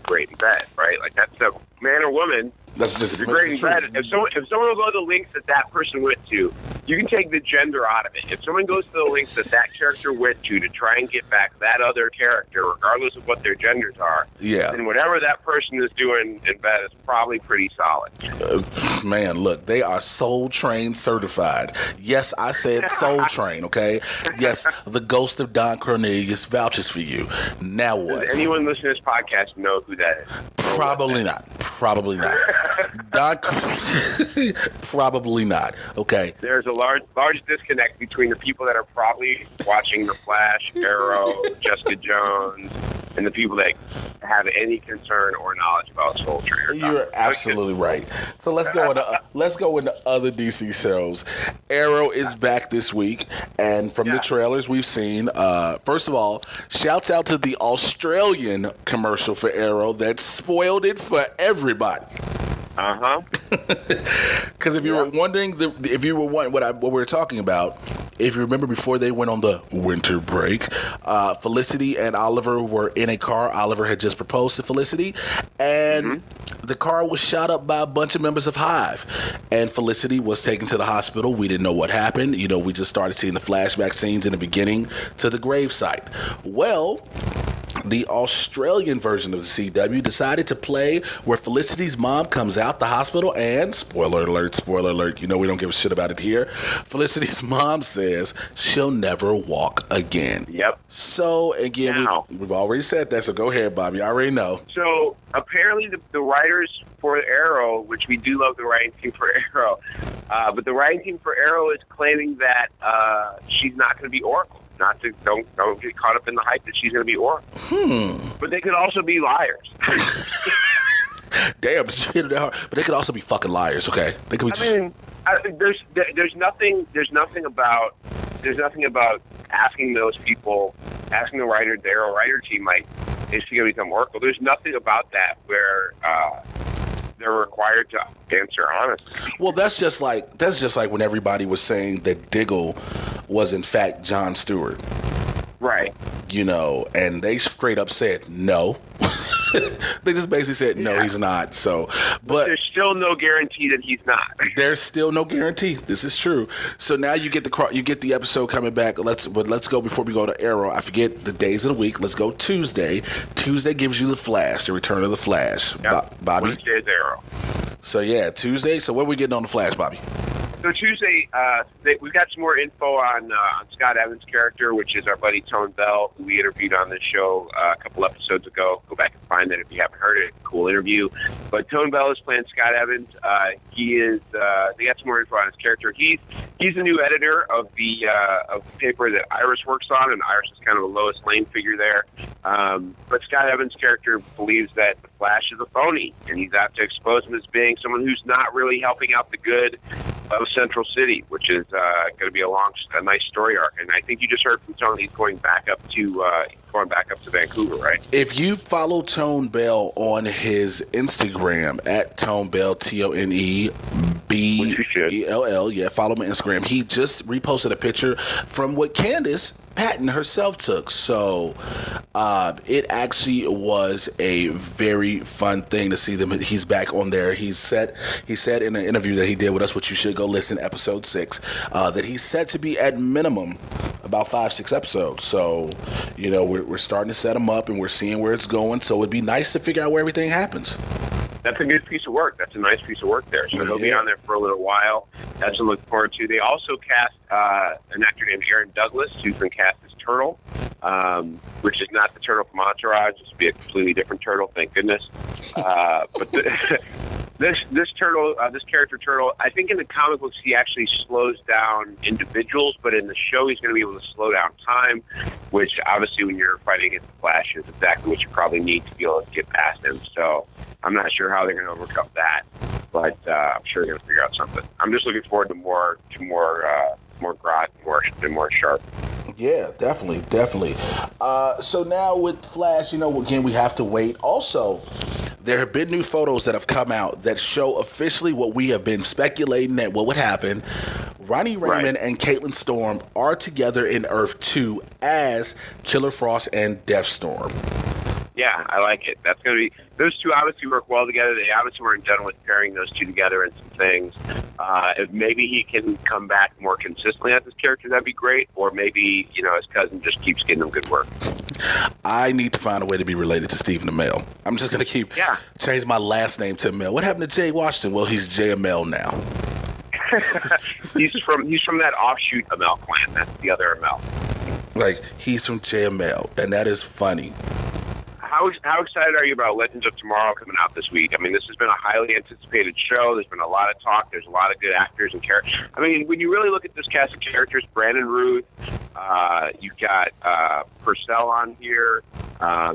great in bed, right? Like, that's a man or woman. That's just if you're great in bed. If someone will go to the links that person went to, you can take the gender out of it. If someone goes to the links that character went to try and get back that other character, regardless of what their genders are, then whatever that person is doing in bed is probably pretty solid. Man, look, they are Soul Train certified. Yes, I said Soul Train, okay? Yes, the ghost of Don Cornelius vouches for you. Now what? Does anyone listening to this podcast know who that is? Probably not. Probably not. Probably not. Okay. There's a large disconnect between the people that are probably watching The Flash, Arrow, Jessica Jones, and the people that have any concern or knowledge about Soul Train. You're absolutely right. So let's go into other DC shows. Arrow is back this week, and from the trailers we've seen, first of all, shouts out to the Australian commercial for Arrow that spoiled it for everybody. Because if you were wondering, what we were talking about, if you remember before they went on the winter break, Felicity and Oliver were in a car. Oliver had just proposed to Felicity, and the car was shot up by a bunch of members of Hive. And Felicity was taken to the hospital. We didn't know what happened. You know, we just started seeing the flashback scenes in the beginning to the gravesite. Well, the Australian version of the CW decided to play where Felicity's mom comes out the hospital and, spoiler alert, you know we don't give a shit about it here, Felicity's mom says she'll never walk again. Yep. So, again, we've already said that, so go ahead, Bobby. I already know. So, apparently the writers for Arrow, which we do love the writing team for Arrow, but the writing team for Arrow is claiming that she's not going to be Oracle. Don't get caught up in the hype that she's going to be Oracle. But they could also be liars. Damn, but you hit it hard. But they could also be fucking liars. Okay, they could be. There's nothing about asking those people, asking the Arrow writer team, like, is she going to become Oracle? There's nothing about that where they're required to answer honestly. Well, that's just like when everybody was saying that Diggle was in fact Jon Stewart. Right. You know, and they straight up said no. They just basically said no, he's not. So, but there's still no guarantee that he's not. There's still no guarantee. This is true. So now you get the episode coming back. Let's go before we go to Arrow. I forget the days of the week. Let's go Tuesday. Tuesday gives you the Flash, the return of the Flash. Yep. Bobby. Wednesday is Arrow. So yeah, Tuesday. So what are we getting on the Flash, Bobby? So Tuesday, we've got some more info on Scott Evans' character, which is our buddy Tone Bell, who we interviewed on this show a couple episodes ago. Go back and find that if you haven't heard it. Cool interview. But Tone Bell is playing Scott Evans. He is. They got some more info on his character. He's the new editor of the paper that Iris works on, and Iris is kind of a Lois Lane figure there. But Scott Evans' character believes that the Flash is a phony, and he's out to expose him as being someone who's not really helping out the good of Central City, which is going to be a nice story arc. And I think you just heard from Tony, he's going back up to Vancouver, right? If you follow Tone Bell on his Instagram at Tone Bell, ToneBell, follow him on Instagram. He just reposted a picture from what Candace Patton herself took. So it actually was a very fun thing to see them. He's back on there. He said in an interview that he did with us, which you should go listen, episode 6, that he's set to be at minimum about 5-6 episodes. So, you know, we're starting to set him up and we're seeing where it's going. So it'd be nice to figure out where everything happens. That's a good piece of work. That's a nice piece of work there. So he'll be on there for a little while. That's to look forward to. They also cast an actor named Aaron Douglas, who's been cast as Turtle, which is not the Turtle from Entourage. This would be a completely different Turtle, thank goodness. But this Turtle, this character Turtle, I think in the comic books he actually slows down individuals, but in the show he's going to be able to slow down time, which obviously when you're fighting against the Flash is exactly what you probably need to be able to get past him. So I'm not sure how they're going to overcome that, but I'm sure they're going to figure out something. I'm just looking forward to more grot, more sharp. Yeah, definitely. So now with Flash, you know, again, we have to wait. Also, there have been new photos that have come out that show officially what we have been speculating that what would happen. Ronnie Raymond and Caitlin Storm are together in Earth 2 as Killer Frost and Deathstorm. Yeah, I like it. That's going to be, those two obviously work well together. They obviously weren't done with pairing those two together in some things. If maybe he can come back more consistently as his character, that'd be great. Or maybe, you know, his cousin just keeps getting him good work. I need to find a way to be related to Stephen Amell. I'm just going to change my last name to Amell. What happened to Jay Washington? Well, he's Jay Amell now. He's from that offshoot Amell clan. That's the other Amell. Like, he's from Jay Amell, and that is funny. How excited are you about Legends of Tomorrow coming out this week? I mean, this has been a highly anticipated show. There's been a lot of talk. There's a lot of good actors and characters. I mean, when you really look at this cast of characters, Brandon Ruth, you've got Purcell on here.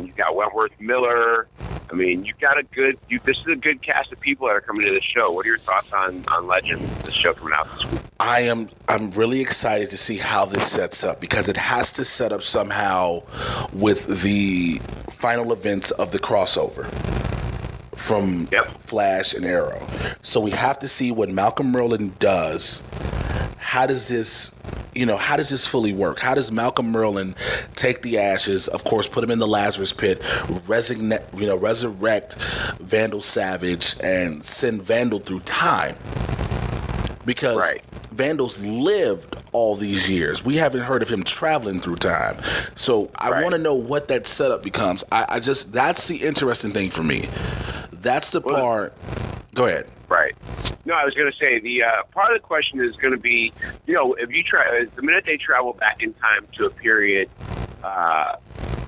You've got Wentworth Miller. I mean, you've got this is a good cast of people that are coming to this show. What are your thoughts on Legends, this show coming out this week? I'm really excited to see how this sets up, because it has to set up somehow with the final events of the crossover. from Flash and Arrow. So we have to see what Malcolm Merlyn does. How does this fully work? How does Malcolm Merlyn take the ashes, of course, put him in the Lazarus pit, resurrect Vandal Savage, and send Vandal through time? Because Vandal's lived all these years. We haven't heard of him traveling through time. So I want to know what that setup becomes. That's the interesting thing for me. That's the part. Go ahead. Right. No, I was going to say the part of the question is going to be, if you try, the minute they travel back in time to a period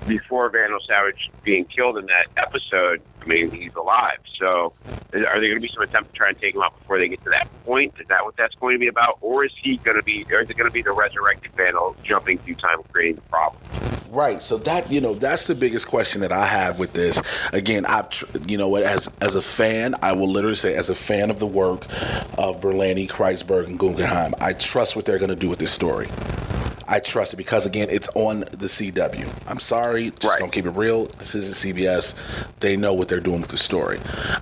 before Vandal Savage being killed in that episode, I mean, he's alive. So are there going to be some attempt to try and take him out before they get to that point? Is that what that's going to be about? Or is it going to be the resurrected Vandal jumping through time and creating the problem? Right. So that's the biggest question that I have with this. Again, as a fan, I will literally say, as a fan of the work of Berlanti, Kreisberg, and Guggenheim, I trust what they're going to do with this story. I trust it because, again, it's on the CW. I'm sorry, just don't keep it real. This isn't CBS. They know what they're doing with the story.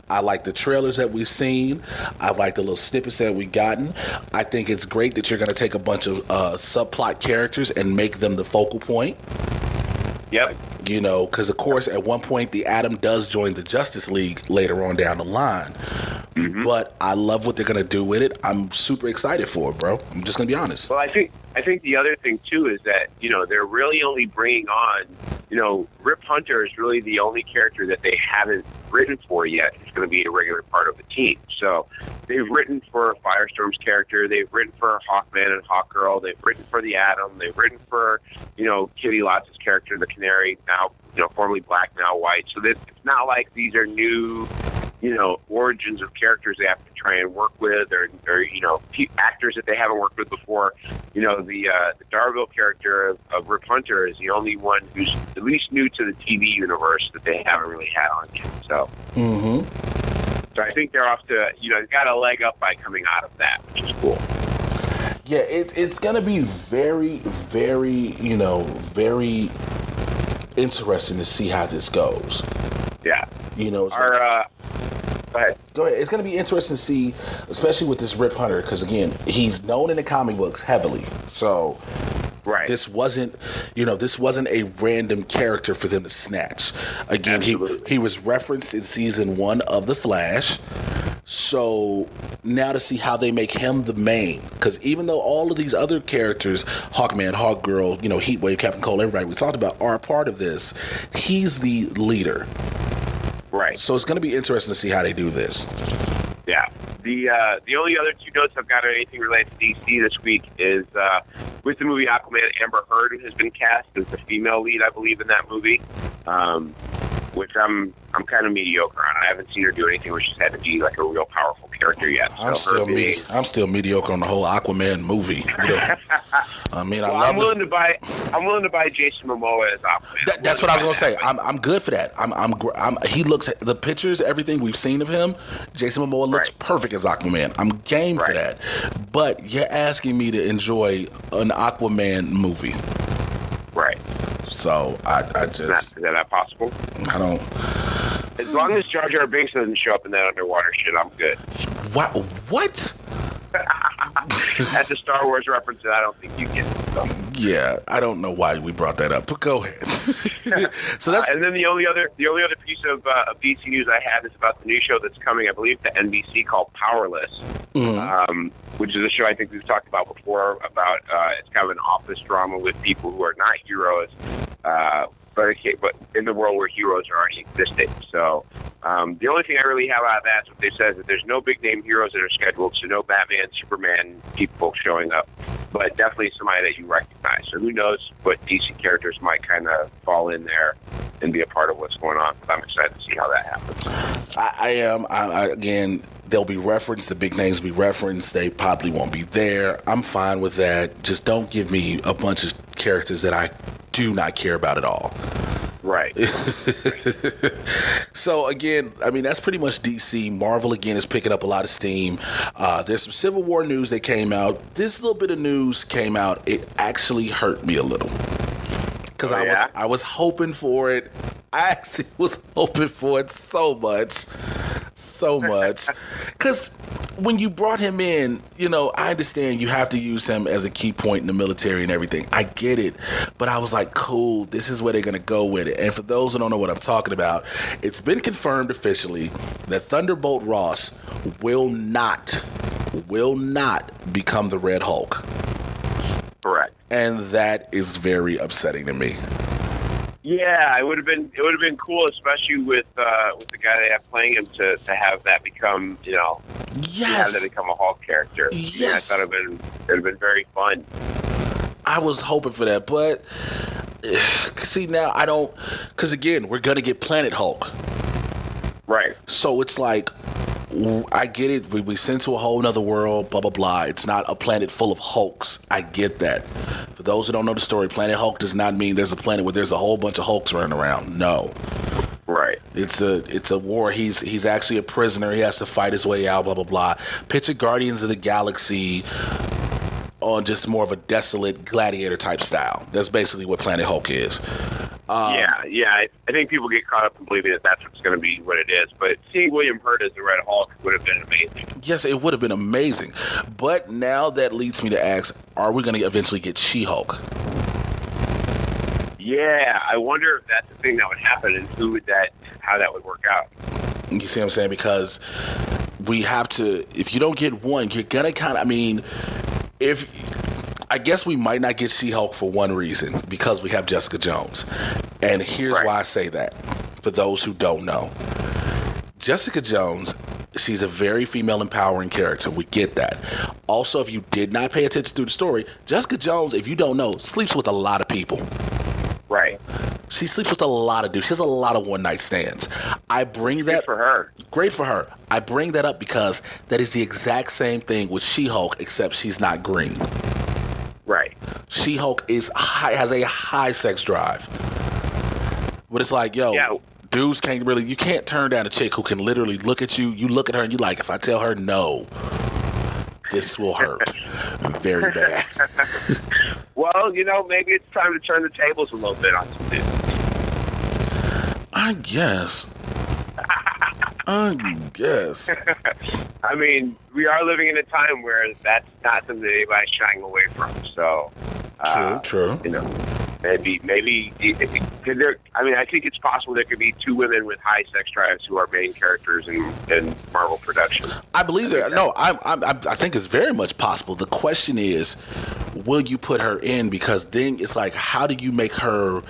I like the trailers that we've seen. I like the little snippets that we've gotten. I think it's great that you're going to take a bunch of subplot characters and make them the focal point. Yep. Because, of course, at one point, the Atom does join the Justice League later on down the line. Mm-hmm. But I love what they're going to do with it. I'm super excited for it, bro. I'm just going to be honest. Well, I think the other thing, too, is that, they're really only bringing on, Rip Hunter is really the only character that they haven't written for yet who's going to be a regular part of the team. So they've written for Firestorm's character. They've written for Hawkman and Hawkgirl. They've written for the Atom. They've written for, Kitty Lotz' character, the Canary, now, formerly black, now white. So it's not like these are new, origins of characters they have to try and work with, or actors that they haven't worked with before. The Daredevil character of Rip Hunter is the only one who's at least new to the TV universe that they haven't really had on yet. So, so I think they're off to, they've got a leg up by coming out of that, which is cool. Yeah, it's going to be very, very, very interesting to see how this goes. Yeah. Go ahead. It's going to be interesting to see, especially with this Rip Hunter, because, again, he's known in the comic books heavily. So this wasn't a random character for them to snatch. Again, he was referenced in season 1 of The Flash. So now to see how they make him the main, because even though all of these other characters, Hawkman, Hawkgirl, Heatwave, Captain Cold, everybody we talked about are a part of this, he's the leader. Right. So it's going to be interesting to see how they do this. Yeah. The only other two notes I've got on anything related to DC this week is with the movie Aquaman, Amber Heard has been cast as the female lead, I believe, in that movie, which I'm kind of mediocre on. I haven't seen her do anything where she's had to be like a real powerful character yet. I'm still mediocre on the whole Aquaman movie. I mean, I'm willing to buy Jason Momoa as Aquaman. That's what I was gonna say. I'm good for that. He looks, the pictures, everything we've seen of him, Jason Momoa looks perfect as Aquaman. I'm game for that. But you're asking me to enjoy an Aquaman movie. Right. So I just... Is that not possible? I don't... As long as Jar Jar Binks doesn't show up in that underwater shit, I'm good. What? That's a Star Wars reference that I don't think you get. So. Yeah, I don't know why we brought that up, but go ahead. So that's and then the only other piece of DC news I have is about the new show that's coming, I believe, to NBC called Powerless, which is a show I think we've talked about before. About it's kind of an office drama with people who are not heroes, but in the world where heroes are already existing. So the only thing I really have out of that is what they said, is that there's no big name heroes that are scheduled, so no Batman, Superman people showing up, but definitely somebody that you recognize. So who knows what DC characters might kind of fall in there and be a part of what's going on. But I'm excited to see how that happens. I am. Again, they'll be referenced. The big names will be referenced. They probably won't be there. I'm fine with that. Just don't give me a bunch of characters that I do not care about at all. Right. So again, I mean, that's pretty much DC. Marvel again is picking up a lot of steam. There's some Civil War news that came out. This little bit of news came out. It actually hurt me a little because I was hoping for it. I actually was hoping for it so much. Because when you brought him in, I understand you have to use him as a key point in the military and everything. I get it. But I was like, cool, this is where they're going to go with it. And for those who don't know what I'm talking about, it's been confirmed officially that Thunderbolt Ross will not become the Red Hulk. Correct. And that is very upsetting to me. Yeah, it would have been cool, especially with the guy they have playing him to have that become to have that become a Hulk character. Yes, yeah, I thought it would have been very fun. I was hoping for that, but see now I don't, because again we're gonna get Planet Hulk, right? So it's like, I get it. We sent to a whole nother world, blah, blah, blah. It's not a planet full of Hulks. I get that. For those who don't know the story, Planet Hulk does not mean there's a planet where there's a whole bunch of Hulks running around. No. Right. It's a war. He's actually a prisoner. He has to fight his way out, blah, blah, blah. Picture Guardians of the Galaxy on just more of a desolate gladiator type style. That's basically what Planet Hulk is. I think people get caught up in believing that that's what's going to be what it is. But seeing William Hurt as the Red Hulk would have been amazing. Yes, it would have been amazing. But now that leads me to ask, are we going to eventually get She-Hulk? Yeah, I wonder if that's the thing that would happen and how that would work out. You see what I'm saying? Because we have to, if you don't get one, you're going to I guess we might not get She-Hulk for one reason, because we have Jessica Jones. And here's why I say that, for those who don't know. Jessica Jones, she's a very female empowering character. We get that. Also, if you did not pay attention through the story, Jessica Jones, if you don't know, sleeps with a lot of people. Right. She sleeps with a lot of dudes. She has a lot of one-night stands. I bring that... Good for her. Great for her. I bring that up because that is the exact same thing with She-Hulk, except she's not green. Right. She-Hulk has a high sex drive. But it's like, dudes can't really... You can't turn down a chick who can literally look at you. You look at her and you're like, if I tell her no, this will hurt very bad. Well, maybe it's time to turn the tables a little bit on some dudes. I guess. I mean, we are living in a time where that's not something that anybody's shying away from. So, true. Maybe could there? I mean, I think it's possible there could be two women with high sex drives who are main characters in Marvel production. I believe that. No, I think it's very much possible. The question is, will you put her in? Because then it's like, how do you make her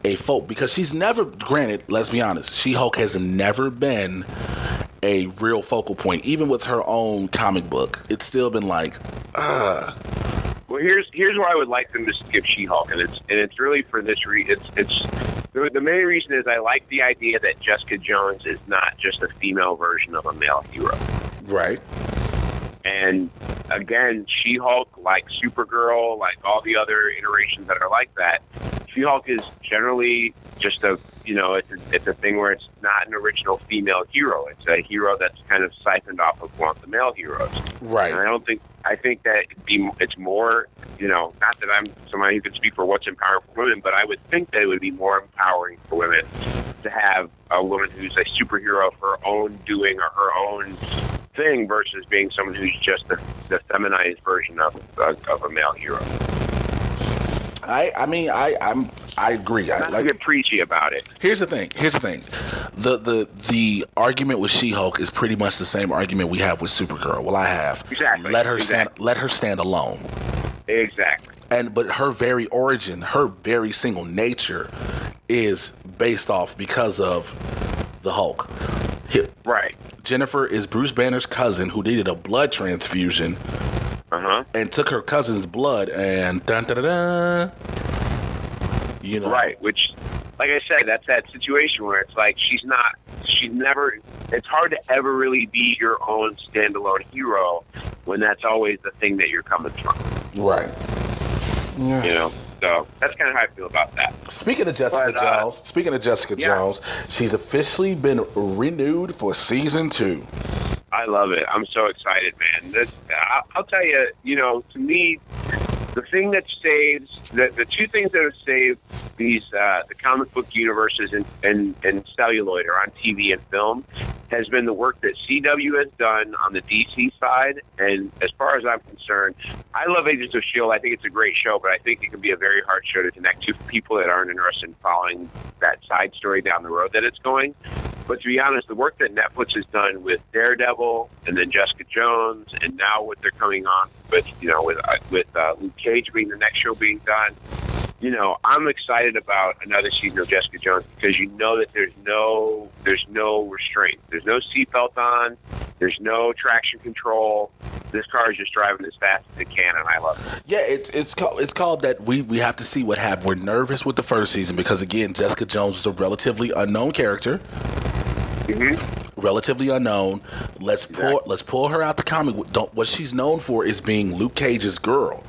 a folk? Because she's never, granted, let's be honest, She-Hulk has never been a real focal point. Even with her own comic book, it's still been like, Well, here's where I would like them to skip She-Hulk, and it's really for this reason. It's the main reason is I like the idea that Jessica Jones is not just a female version of a male hero. Right. And again, She-Hulk, like Supergirl, like all the other iterations that are like that, She-Hulk is generally just it's a thing where it's not an original female hero. It's a hero that's kind of siphoned off of one of the male heroes. Right. And I think that it's more, not that I'm somebody who can speak for what's empowering for women, but I would think that it would be more empowering for women to have a woman who's a superhero of her own doing or her own thing versus being someone who's just the feminized version of a male hero. I agree. I get preachy about it. Here's the thing. The argument with She-Hulk is pretty much the same argument we have with Supergirl. Well, I have. Exactly. Let her stand alone. Exactly. But her very origin, her very single nature is based off because of the Hulk. Right. Jennifer is Bruce Banner's cousin who needed a blood transfusion. And took her cousin's blood and Right, which, like I said, that's that situation where it's like she's never, it's hard to ever really be your own standalone hero when that's always the thing that you're coming from. Right. Yeah. So that's kind of how I feel about that. Speaking of Jessica Jones, she's officially been renewed for season 2. I love it. I'm so excited, man. I'll tell you, to me, the thing that saves the two things that have saved these the comic book universes and celluloid or on TV and film has been the work that CW has done on the DC side. And as far as I'm concerned, I love Agents of S.H.I.E.L.D. I think it's a great show, but I think it can be a very hard show to connect to for people that aren't interested in following that side story down the road that it's going. But to be honest, the work that Netflix has done with Daredevil and then Jessica Jones, and now what they're coming on with, with Luke Cage being the next show being done, I'm excited about another season of Jessica Jones because you know that there's no restraint. There's no seatbelt on. There's no traction control. This car is just driving as fast as it can, and I love it. Yeah, it's called that. We have to see what happened. We're nervous with the first season because, again, Jessica Jones is a relatively unknown character. Mm-hmm. Relatively unknown. Let's pull her out the comic. What she's known for is being Luke Cage's girl.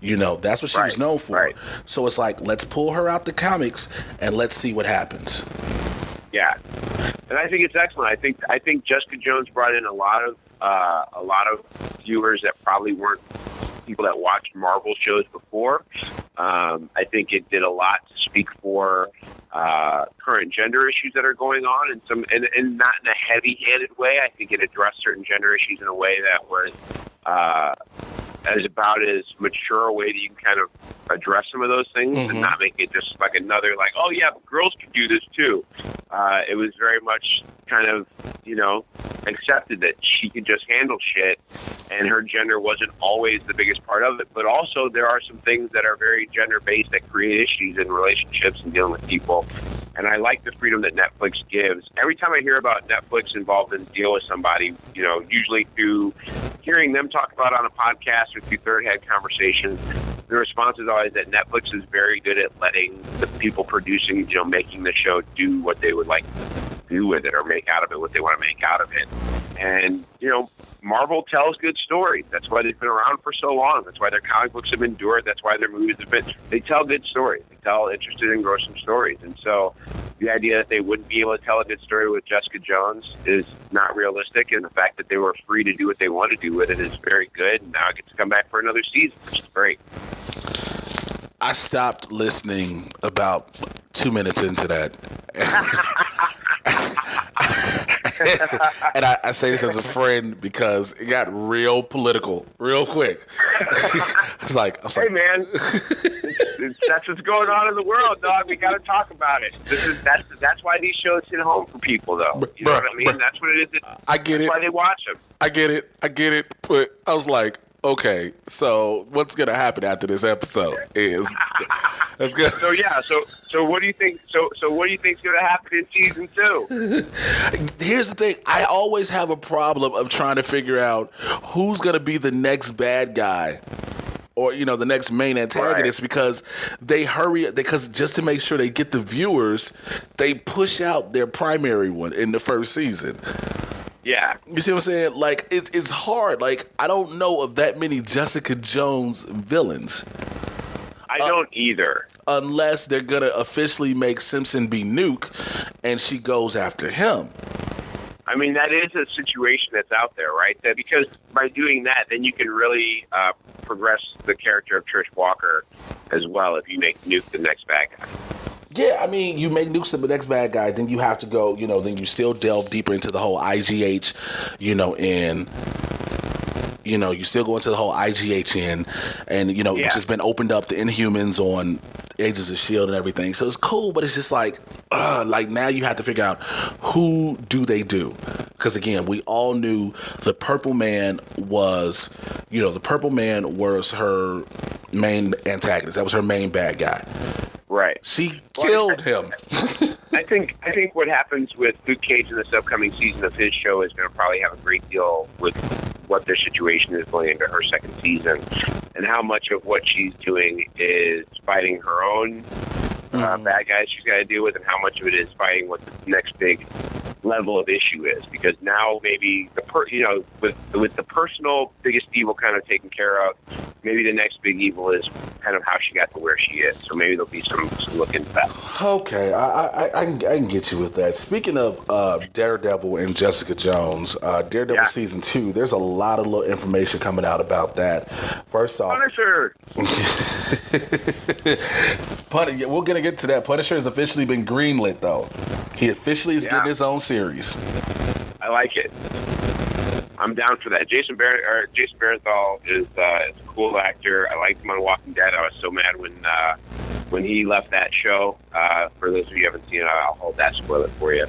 That's what she was known for. Right. So it's like, let's pull her out the comics and let's see what happens. Yeah, and I think it's excellent. I think Jessica Jones brought in a lot of viewers that probably weren't people that watched Marvel shows before. I think it did a lot to speak for current gender issues that are going on, and not in a heavy-handed way. I think it addressed certain gender issues in a way that was as about as mature a way that you can kind of address some of those things and not make it just like another oh yeah, but girls can do this too. It was very much kind of accepted that she could just handle shit, and her gender wasn't always the biggest part of it. But also there are some things that are very gender based that create issues in relationships and dealing with people. And I like the freedom that Netflix gives. Every time I hear about Netflix involved in a deal with somebody, usually through hearing them talk about it on a podcast or through third-hand conversations, the response is always that Netflix is very good at letting the people producing, making the show do what they would like to do with it or make out of it what they want to make out of it. And, Marvel tells good stories. That's why they've been around for so long. That's why their comic books have endured. That's why their movies have been. They tell good stories. They tell interesting, engrossing stories. And so the idea that they wouldn't be able to tell a good story with Jessica Jones is not realistic. And the fact that they were free to do what they want to do with it is very good. And now I get to come back for another season, which is great. I stopped listening about 2 minutes into that. And I say this as a friend because it got real political real quick. I was like, hey man, that's what's going on in the world, dog. We got to talk about it. That's why these shows hit home for people, though. You know what I mean? That's what it is. I get it. That's why they watch them. I get it. But I was like, okay, so what's gonna happen after this episode is that's good. So what do you think? So what do you think's gonna happen in season 2? Here's the thing: I always have a problem of trying to figure out who's gonna be the next bad guy, or the next main antagonist, because they hurry because just to make sure they get the viewers, they push out their primary one in the first season. Yeah. You see what I'm saying? Like, it's hard. Like, I don't know of that many Jessica Jones villains. I don't either. Unless they're going to officially make Simpson be Nuke and she goes after him. I mean, that is a situation that's out there, right? That because by doing that, then you can really progress the character of Trish Walker as well if you make Nuke the next bad guy. Yeah, I mean, you make Nuke the next bad guy, then you have to go, then you still delve deeper into the whole IGH, you still go into the whole IGH which has been opened up to Inhumans on Agents of S.H.I.E.L.D. and everything. So it's cool, but it's just like now you have to figure out who do they do. Because again, we all knew the Purple Man was, her main antagonist. That was her main bad guy. Right. She killed him. I think what happens with Luke Cage in this upcoming season of his show is going to probably have a great deal with what their situation is going into her second season, and how much of what she's doing is fighting her own bad guys she's got to deal with, and how much of it is fighting what the next big level of issue is, because now maybe with the personal biggest evil kind of taken care of, maybe the next big evil is kind of how she got to where she is. So maybe there'll be some look into that. Okay, I can get you with that. Speaking of Daredevil and Jessica Jones, Daredevil season 2, there's a lot of little information coming out about that. First off, Punisher. We're gonna get to that. Punisher has officially been greenlit, though. He officially is getting his own series. I like it. I'm down for that. Jason Barenthal is a cool actor. I liked him on Walking Dead. I was so mad when he left that show. For those of you who haven't seen it, I'll hold that spoiler for you.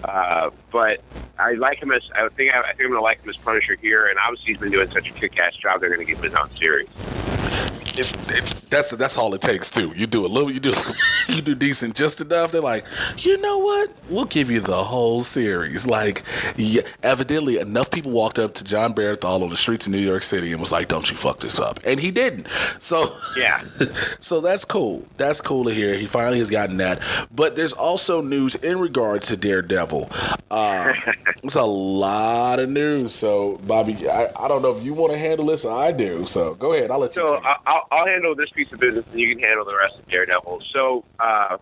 But I like him as I think I'm going to like him as Punisher here, and obviously he's been doing such a kick-ass job. They're going to give him his own series. That's all it takes too. You do you do decent just enough. They're like, you know what? We'll give you the whole series. Like, evidently enough people walked up to John Barenthal on the streets of New York City and was like, "Don't you fuck this up," and he didn't. So yeah, so that's cool. That's cool to hear. He finally has gotten that. But there's also news in regards to Daredevil. It's a lot of news. So Bobby, I don't know if you want to handle this or I do. So go ahead. I'll let you. So I'll handle this piece of business, and you can handle the rest of Daredevil. So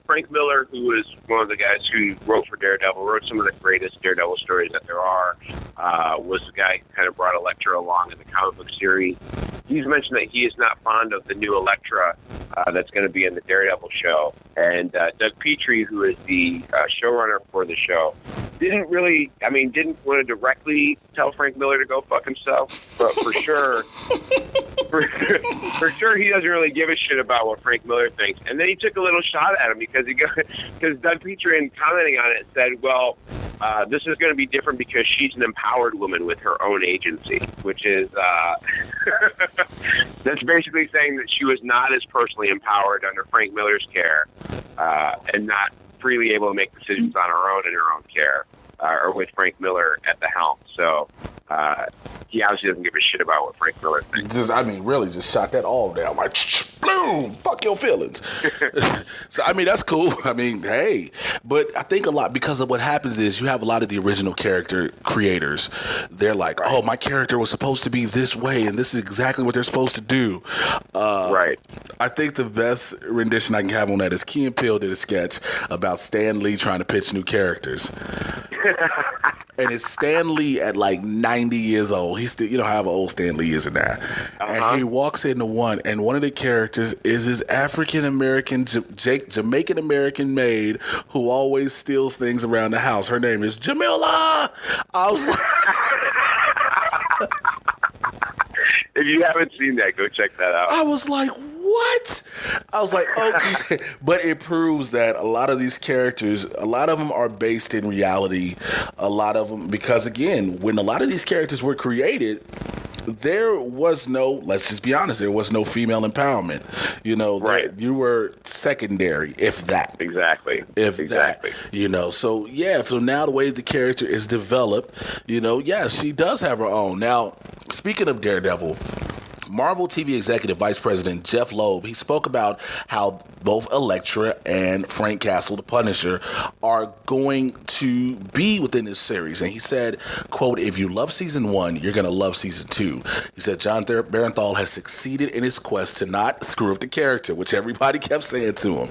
Frank Miller, who is one of the guys who wrote for Daredevil, wrote some of the greatest Daredevil stories that there are, was the guy who kind of brought Elektra along in the comic book series. He's mentioned that he is not fond of the new Elektra that's going to be in the Daredevil show. And Doug Petrie, who is the showrunner for the show, didn't want to directly tell Frank Miller to go fuck himself, but for sure, for sure he doesn't really give a shit about what Frank Miller thinks. And then he took a little shot at him because Doug Petrie, in commenting on it, said, well, this is going to be different because she's an empowered woman with her own agency, which is that's basically saying that she was not as personally empowered under Frank Miller's care and not freely able to make decisions on her own in her own care or with Frank Miller at the helm. So he obviously doesn't give a shit about what Frank Miller thinks. Really just shot that all down. Like, boom, fuck your feelings. So, that's cool. Hey. But I think a lot, because of what happens is you have a lot of the original character creators. They're like, right. Oh, my character was supposed to be this way, and this is exactly what they're supposed to do. Right. I think the best rendition I can have on that is Key and Peele did a sketch about Stan Lee trying to pitch new characters. And it's Stan Lee at like 90 years old. He's still, however old Stan Lee is in that. And he walks into one, and one of the characters is his African-American, Jamaican-American maid who always steals things around the house. Her name is Jamila. I was like... If you haven't seen that, go check that out. I was like, what? I was like, okay. But it proves that a lot of these characters, a lot of them are based in reality. A lot of them, because again, when a lot of these characters were created, there was no, let's just be honest, there was no female empowerment. Right. You were secondary, if that. Exactly. That. So now the way the character is developed, she does have her own. Now, speaking of Daredevil, Marvel TV Executive Vice President Jeff Loeb, he spoke about how both Elektra and Frank Castle, the Punisher, are going to be within this series. And he said, quote, if you love season 1, you're going to love season 2. He said John Barenthal has succeeded in his quest to not screw up the character, which everybody kept saying to him.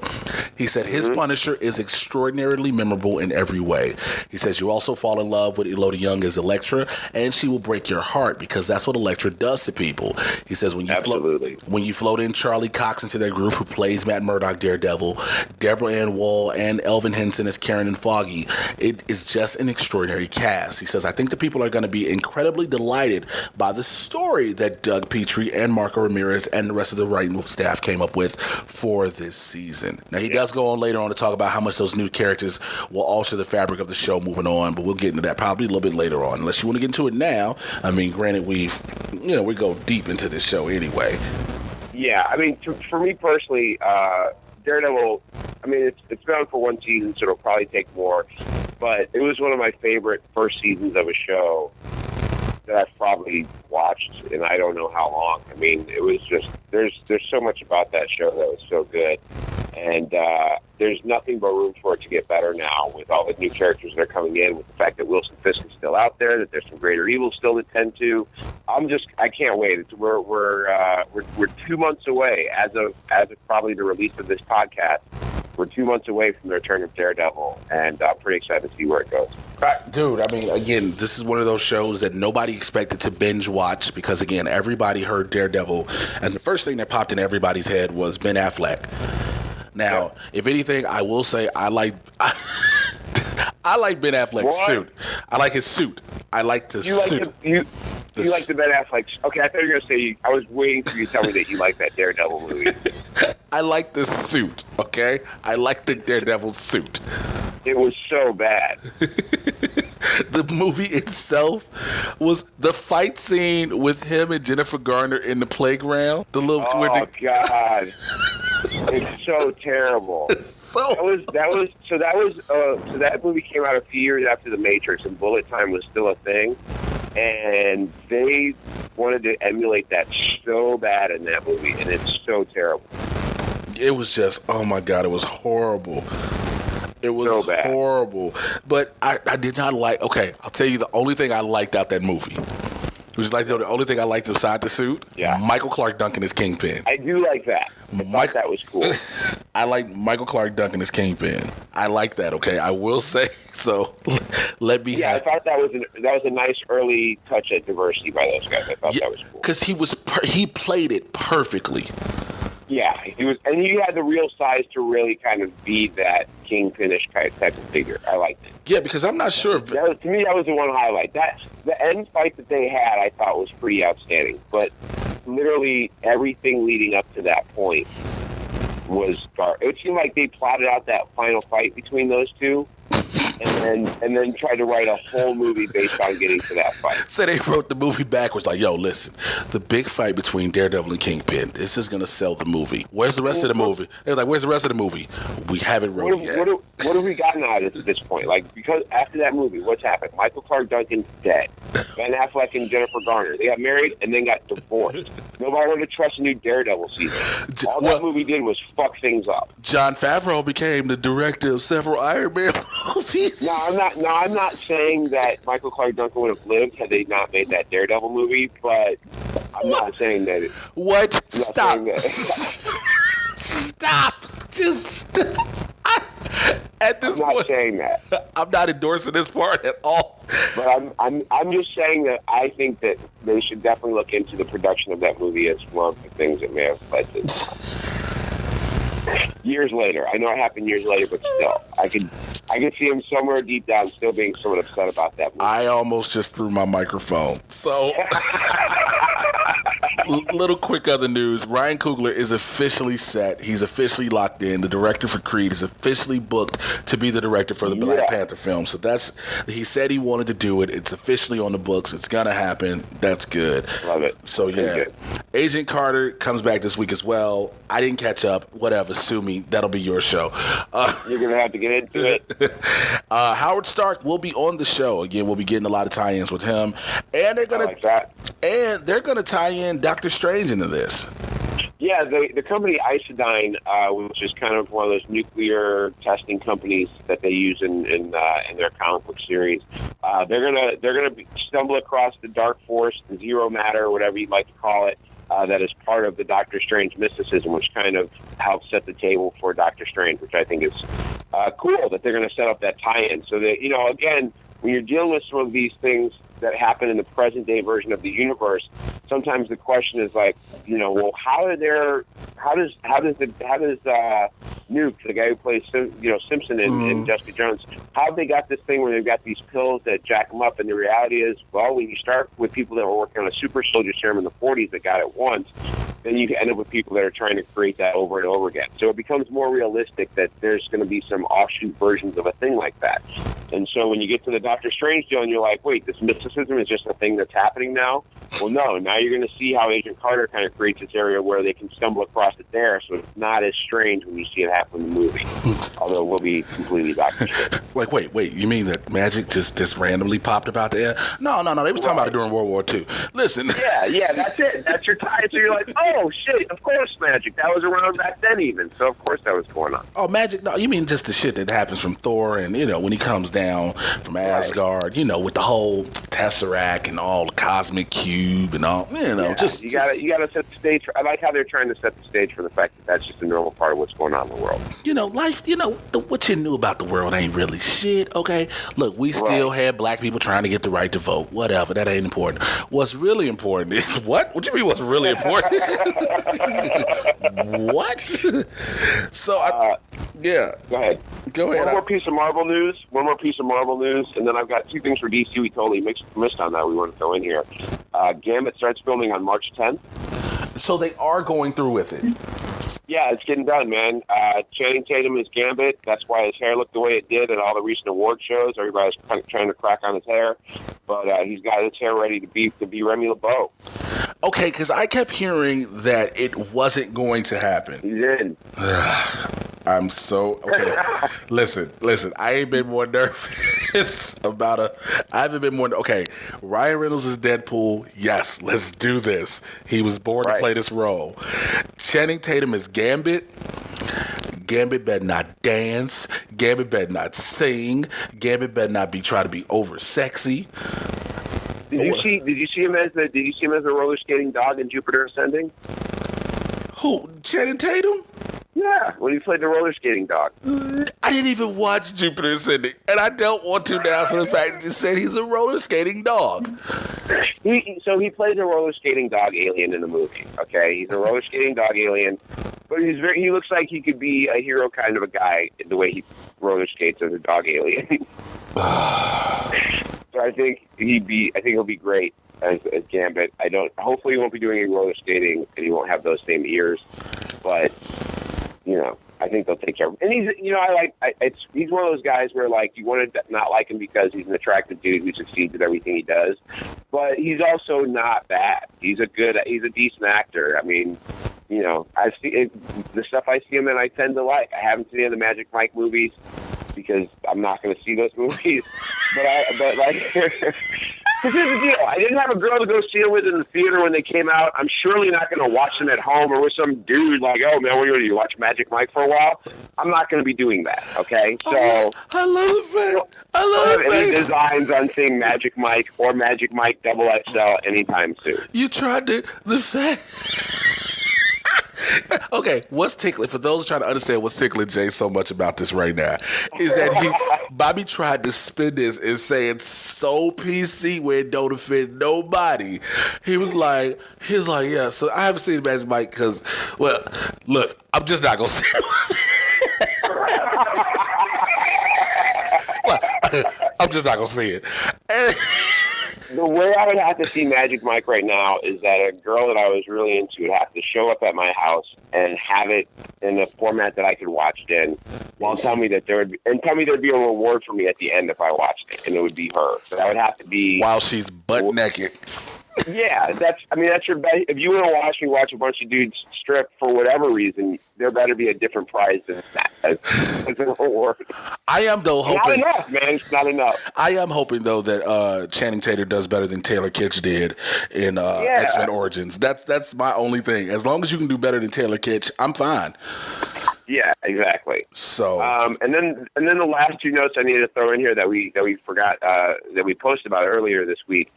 He said his Punisher is extraordinarily memorable in every way. He says you also fall in love with Elodie Young as Elektra, and she will break your heart because that's what Elektra does to people. He says when you float in Charlie Cox into their group, who plays Matt Murdock Daredevil, Deborah Ann Wall, and Elvin Henson as Karen and Foggy, it is just an extraordinary cast. He says, I think the people are going to be incredibly delighted by the story that Doug Petrie and Marco Ramirez and the rest of the writing staff came up with for this season. Now, he does go on later on to talk about how much those new characters will alter the fabric of the show moving on, but we'll get into that probably a little bit later on. Unless you want to get into it now. Granted, we go deep into this show anyway. Yeah, for me personally, Daredevil, it's been on for one season, so it'll probably take more, but it was one of my favorite first seasons of a show that I've probably watched in I don't know how long. It was just, there's so much about that show that was so good. And there's nothing but room for it to get better now with all the new characters that are coming in, with the fact that Wilson Fisk is still out there, that there's some greater evil still to tend to. I can't wait. We're 2 months away as of probably the release of this podcast. We're 2 months away from the return of Daredevil, and I'm pretty excited to see where it goes. Dude, I mean, again, this is one of those shows that nobody expected to binge watch because, again, everybody heard Daredevil, and the first thing that popped in everybody's head was Ben Affleck. Now, if anything, I will say I like Ben Affleck's suit. I like his suit. I like the suit. You like the Ben Affleck? Okay, I thought you were going to say. I was waiting for you to tell me that you like that Daredevil movie. I like the suit. Okay, I like the Daredevil suit. It was so bad. The movie itself was the fight scene with him and Jennifer Garner in the playground. God, it's so terrible. That movie came out a few years after The Matrix, and bullet time was still a thing. And they wanted to emulate that so bad in that movie, and it's so terrible. It was just, oh my God, it was horrible. It was so bad. Horrible. But I did not like, okay, I'll tell you the only thing I liked out that movie. Which is like the only thing I liked beside the suit. Yeah. Michael Clark Duncan as Kingpin. I do like that. I thought that was cool. I like Michael Clark Duncan as Kingpin. I like that. Okay, I will say so. Let me. Yeah, I thought that was a nice early touch at diversity by those guys. I thought that was cool because he played it perfectly. Yeah, he was, and he had the real size to really kind of be that Kingpin-ish type of figure. I liked it. Yeah, because I'm not sure. To me, that was the one highlight. The end fight that they had, I thought, was pretty outstanding. But literally everything leading up to that point was dark. It seemed like they plotted out that final fight between those two, and then tried to write a whole movie based on getting to that fight. So they wrote the movie backwards, like, yo, listen, the big fight between Daredevil and Kingpin, this is going to sell the movie. Where's the rest of the movie? They were like, where's the rest of the movie? We haven't wrote it yet. What have we gotten out of it at this point? Like, because after that movie, what's happened? Michael Clark Duncan's dead. Ben Affleck and Jennifer Garner, they got married and then got divorced. Nobody wanted to trust a new Daredevil season. All that movie did was fuck things up. Jon Favreau became the director of several Iron Man movies. No, I'm not saying that Michael Clark Duncan would have lived had they not made that Daredevil movie, but I'm not saying that. What? Stop. Stop. Just stop. At this I'm not point, saying that. I'm not endorsing this part at all. But I'm just saying that I think that they should definitely look into the production of that movie as one of the things that may have led to years later. I know it happened years later, but still, I could see him somewhere deep down still being somewhat upset about that movie. I almost just threw my microphone. So, little quick other news. Ryan Coogler is officially set. He's officially locked in. The director for Creed is officially booked to be the director for the Black Panther film. So he said he wanted to do it. It's officially on the books. It's going to happen. That's good. Love it. So, yeah. Agent Carter comes back this week as well. I didn't catch up. Whatever. Sue me. That'll be your show. You're going to have to get into it. Howard Stark will be on the show. Again, we'll be getting a lot of tie-ins with him. And they're going to tie in Doctor Strange into this. Yeah, the company Isodyne, which is kind of one of those nuclear testing companies that they use in their comic book series, they're gonna stumble across the dark force, the zero matter, whatever you'd like to call it, that is part of the Doctor Strange mysticism, which kind of helps set the table for Doctor Strange, which I think is cool that they're going to set up that tie-in. So that, again, when you're dealing with some of these things that happen in the present day version of the universe, sometimes the question is like, well, how does Nuke, the guy who plays Simpson in Jessica Jones, how they got this thing where they've got these pills that jack them up? And the reality is, well, when you start with people that were working on a super soldier serum in the 40s that got it once, then you end up with people that are trying to create that over and over again. So it becomes more realistic that there's going to be some offshoot versions of a thing like that. And so when you get to the Doctor Strange deal and you're like, wait, this mysticism is just a thing that's happening now? Well, no. Now you're going to see how Agent Carter kind of creates this area where they can stumble across it there, so it's not as strange when you see it happen in the movie. Although it will be completely Doctor Strange. Like, wait, you mean that magic just randomly popped about the air? No, they was talking about it during World War II. Listen. Yeah, that's it. That's your tie. So you're like, oh, shit, of course magic. That was around back then even. So, of course, that was going on. Oh, magic? No, you mean just the shit that happens from Thor and, when he comes down from Asgard, with the whole Tesseract and all the cosmic cube and all, just... You gotta set the stage. I like how they're trying to set the stage for the fact that that's just a normal part of what's going on in the world. Life, what you knew about the world ain't really shit, okay? Look, we still had black people trying to get the right to vote. Whatever, that ain't important. What's really important is, what? What you mean what's really important? What? So, yeah. Go ahead. One more piece of Marvel news, and then I've got two things for DC we totally missed on that we want to throw in here. Gambit starts filming on March 10th. So they are going through with it. Yeah, it's getting done, man. Channing Tatum is Gambit. That's why his hair looked the way it did at all the recent award shows. Everybody's trying to crack on his hair, but he's got his hair ready to be Remy LeBeau. Okay, because I kept hearing that it wasn't going to happen. He's in. I'm so okay. Listen. I ain't been more nervous about I haven't been more. Okay, Ryan Reynolds is Deadpool. Yes, let's do this. He was born to play this role. Channing Tatum is Gambit. Gambit better not dance. Gambit better not sing. Gambit better not try to be over sexy. Did you see him as a roller skating dog in Jupiter Ascending? Who? Channing Tatum? Yeah, when he played the roller skating dog. I didn't even watch Jupiter Ascending, and I don't want to now for the fact that you said he's a roller skating dog. He plays a roller skating dog alien in the movie. Okay, he's a roller skating dog alien, but he looks like he could be a hero kind of a guy the way he roller skates as a dog alien. So I think he'll be great as Gambit. Hopefully he won't be doing any roller skating and he won't have those same ears, but I think they'll take care of him. And he's one of those guys where you want to not like him because he's an attractive dude who succeeds at everything he does, but he's also not bad. He's a decent actor. I mean, I see the stuff I see him in, I tend to like. I haven't seen any of the Magic Mike movies because I'm not going to see those movies. But here's the deal. I didn't have a girl to go see it with in the theater when they came out. I'm surely not going to watch them at home or with some dude like, oh, man, what are you going to do? Watch Magic Mike for a while? I'm not going to be doing that, okay? So I love it, man. I love it, any designs on seeing Magic Mike or Magic Mike XXL anytime soon. You tried to... Okay, what's tickling? For those trying to understand what's tickling Jay so much about this right now is that Bobby tried to spin this and say it's so PC where it don't offend nobody. He was like, yeah. So I haven't seen Magic Mike because, well, look, I'm just not gonna say it. I'm just not gonna see it. The way I would have to see Magic Mike right now is that a girl that I was really into would have to show up at my house and have it in a format that I could watch it in, and tell me there'd be a reward for me at the end if I watched it, and it would be her. So that would have to be while she's butt naked. Yeah, that's your best. If you want to watch a bunch of dudes strip for whatever reason, there better be a different prize than that as a reward. I am though hoping. Not enough, man. It's not enough. I am hoping though that Channing Tatum does better than Taylor Kitsch did in X-Men Origins. That's my only thing. As long as you can do better than Taylor Kitsch, I'm fine. Yeah, exactly. So, and then the last two notes I needed to throw in here that we forgot that we posted about earlier this week.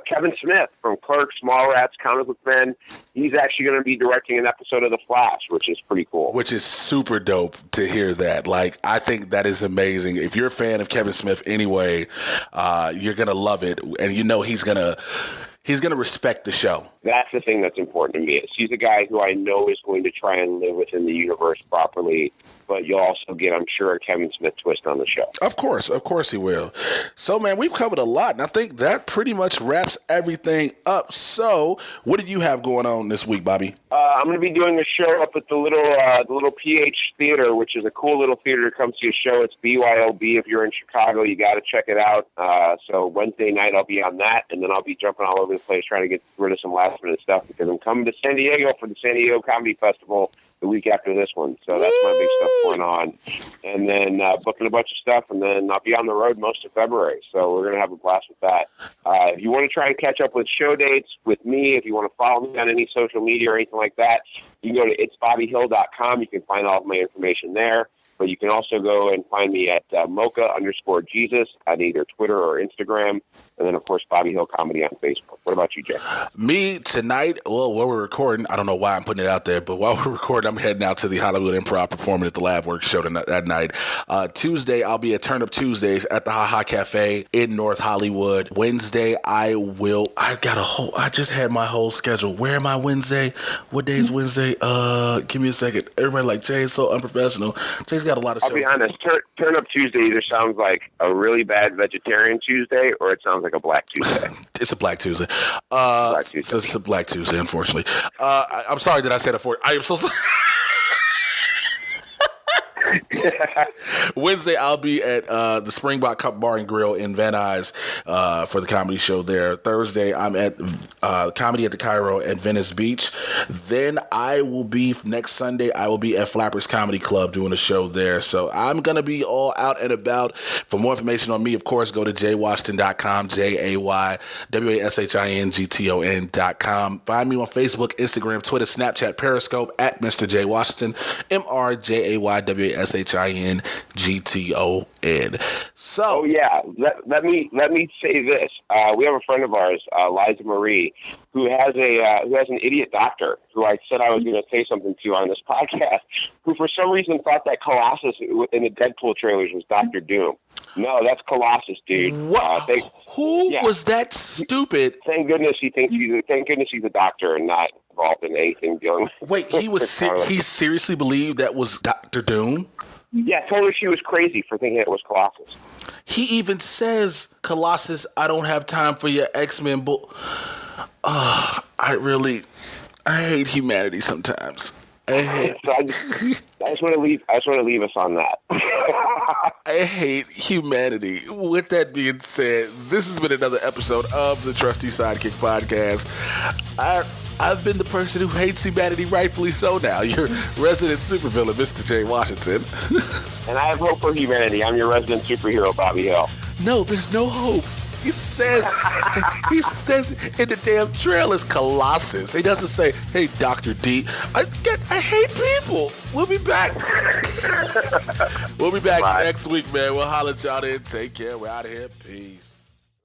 Kevin Smith from Clerks, Mallrats, Comic Book Men. He's actually going to be directing an episode of The Flash, which is pretty cool. Which is super dope to hear that. Like, I think that is amazing. If you're a fan of Kevin Smith anyway, you're gonna love it, and he's gonna. He's going to respect the show. That's the thing that's important to me. Is he's a guy who I know is going to try and live within the universe properly, but you'll also get, I'm sure, a Kevin Smith twist on the show. Of course he will. So, man, we've covered a lot, and I think that pretty much wraps everything up. So, what did you have going on this week, Bobby? I'm going to be doing a show up at the little PH Theater, which is a cool little theater to come see a show. It's BYOB. If you're in Chicago, you got to check it out. So Wednesday night I'll be on that, and then I'll be jumping all over the place trying to get rid of some last minute stuff because I'm coming to San Diego for the San Diego Comedy Festival the week after this one. So that's my big stuff going on. And then booking a bunch of stuff, and then I'll be on the road most of February. So we're going to have a blast with that. If you want to try and catch up with show dates with me, if you want to follow me on any social media or anything like that, you can go to itsbobbyhill.com. You can find all of my information there. But you can also go and find me at mocha_Jesus on either Twitter or Instagram. And then, of course, Bobby Hill Comedy on Facebook. What about you, Jay? Me, tonight, well, while we're recording, I don't know why I'm putting it out there, but while we're recording, I'm heading out to the Hollywood Improv performing at the Lab Works show that night. Tuesday, I'll be at Turn Up Tuesdays at the Ha Ha Cafe in North Hollywood. Wednesday, I just had my whole schedule. Where am I Wednesday? What day is Wednesday? Give me a second. Everybody like, Jay's so unprofessional. Jay's got a lot of shows. I'll be honest, Turn Up Tuesday either sounds like a really bad vegetarian Tuesday or it sounds like a Black Tuesday. It's a Black Tuesday. It's a Black Tuesday, unfortunately. I'm sorry that I said it for you. I am so sorry. Wednesday, I'll be at the Springbok Cup Bar and Grill in Van Nuys for the comedy show there. Thursday, I'm at Comedy at the Cairo at Venice Beach. Then I will be, next Sunday, I will be at Flappers Comedy Club doing a show there. So I'm going to be all out and about. For more information on me, of course, go to jaywashington.com, JAYWASHINGTON.com. Find me on Facebook, Instagram, Twitter, Snapchat, Periscope at Mr. J Washington, MRJAYWASHINGTON. So, oh yeah, let me say this. We have a friend of ours, Liza Marie, who has an idiot doctor who I said I was going to say something to on this podcast, who for some reason thought that Colossus in the Deadpool trailers was Dr. Doom. No, that's Colossus, dude. What? Who was that stupid? Thank goodness he's a doctor and not involved in anything dealing with. Wait, he seriously believed that was Dr. Doom? Yeah, told her she was crazy for thinking it was Colossus. He even says, Colossus, I don't have time for your X-Men I hate humanity sometimes. I just want to leave us on that. I hate humanity. With that being said, this has been another episode of the Trusty Sidekick podcast. I've been the person who hates humanity, rightfully so now. Your resident supervillain, Mr. J. Washington. And I have hope for humanity. I'm your resident superhero, Bobby Hill. No, there's no hope. He says in the damn trailers, Colossus. He doesn't say, hey, Dr. D. I hate people. We'll be back. We'll be back next week, man. We'll holler at y'all then. Take care. We're out of here. Peace.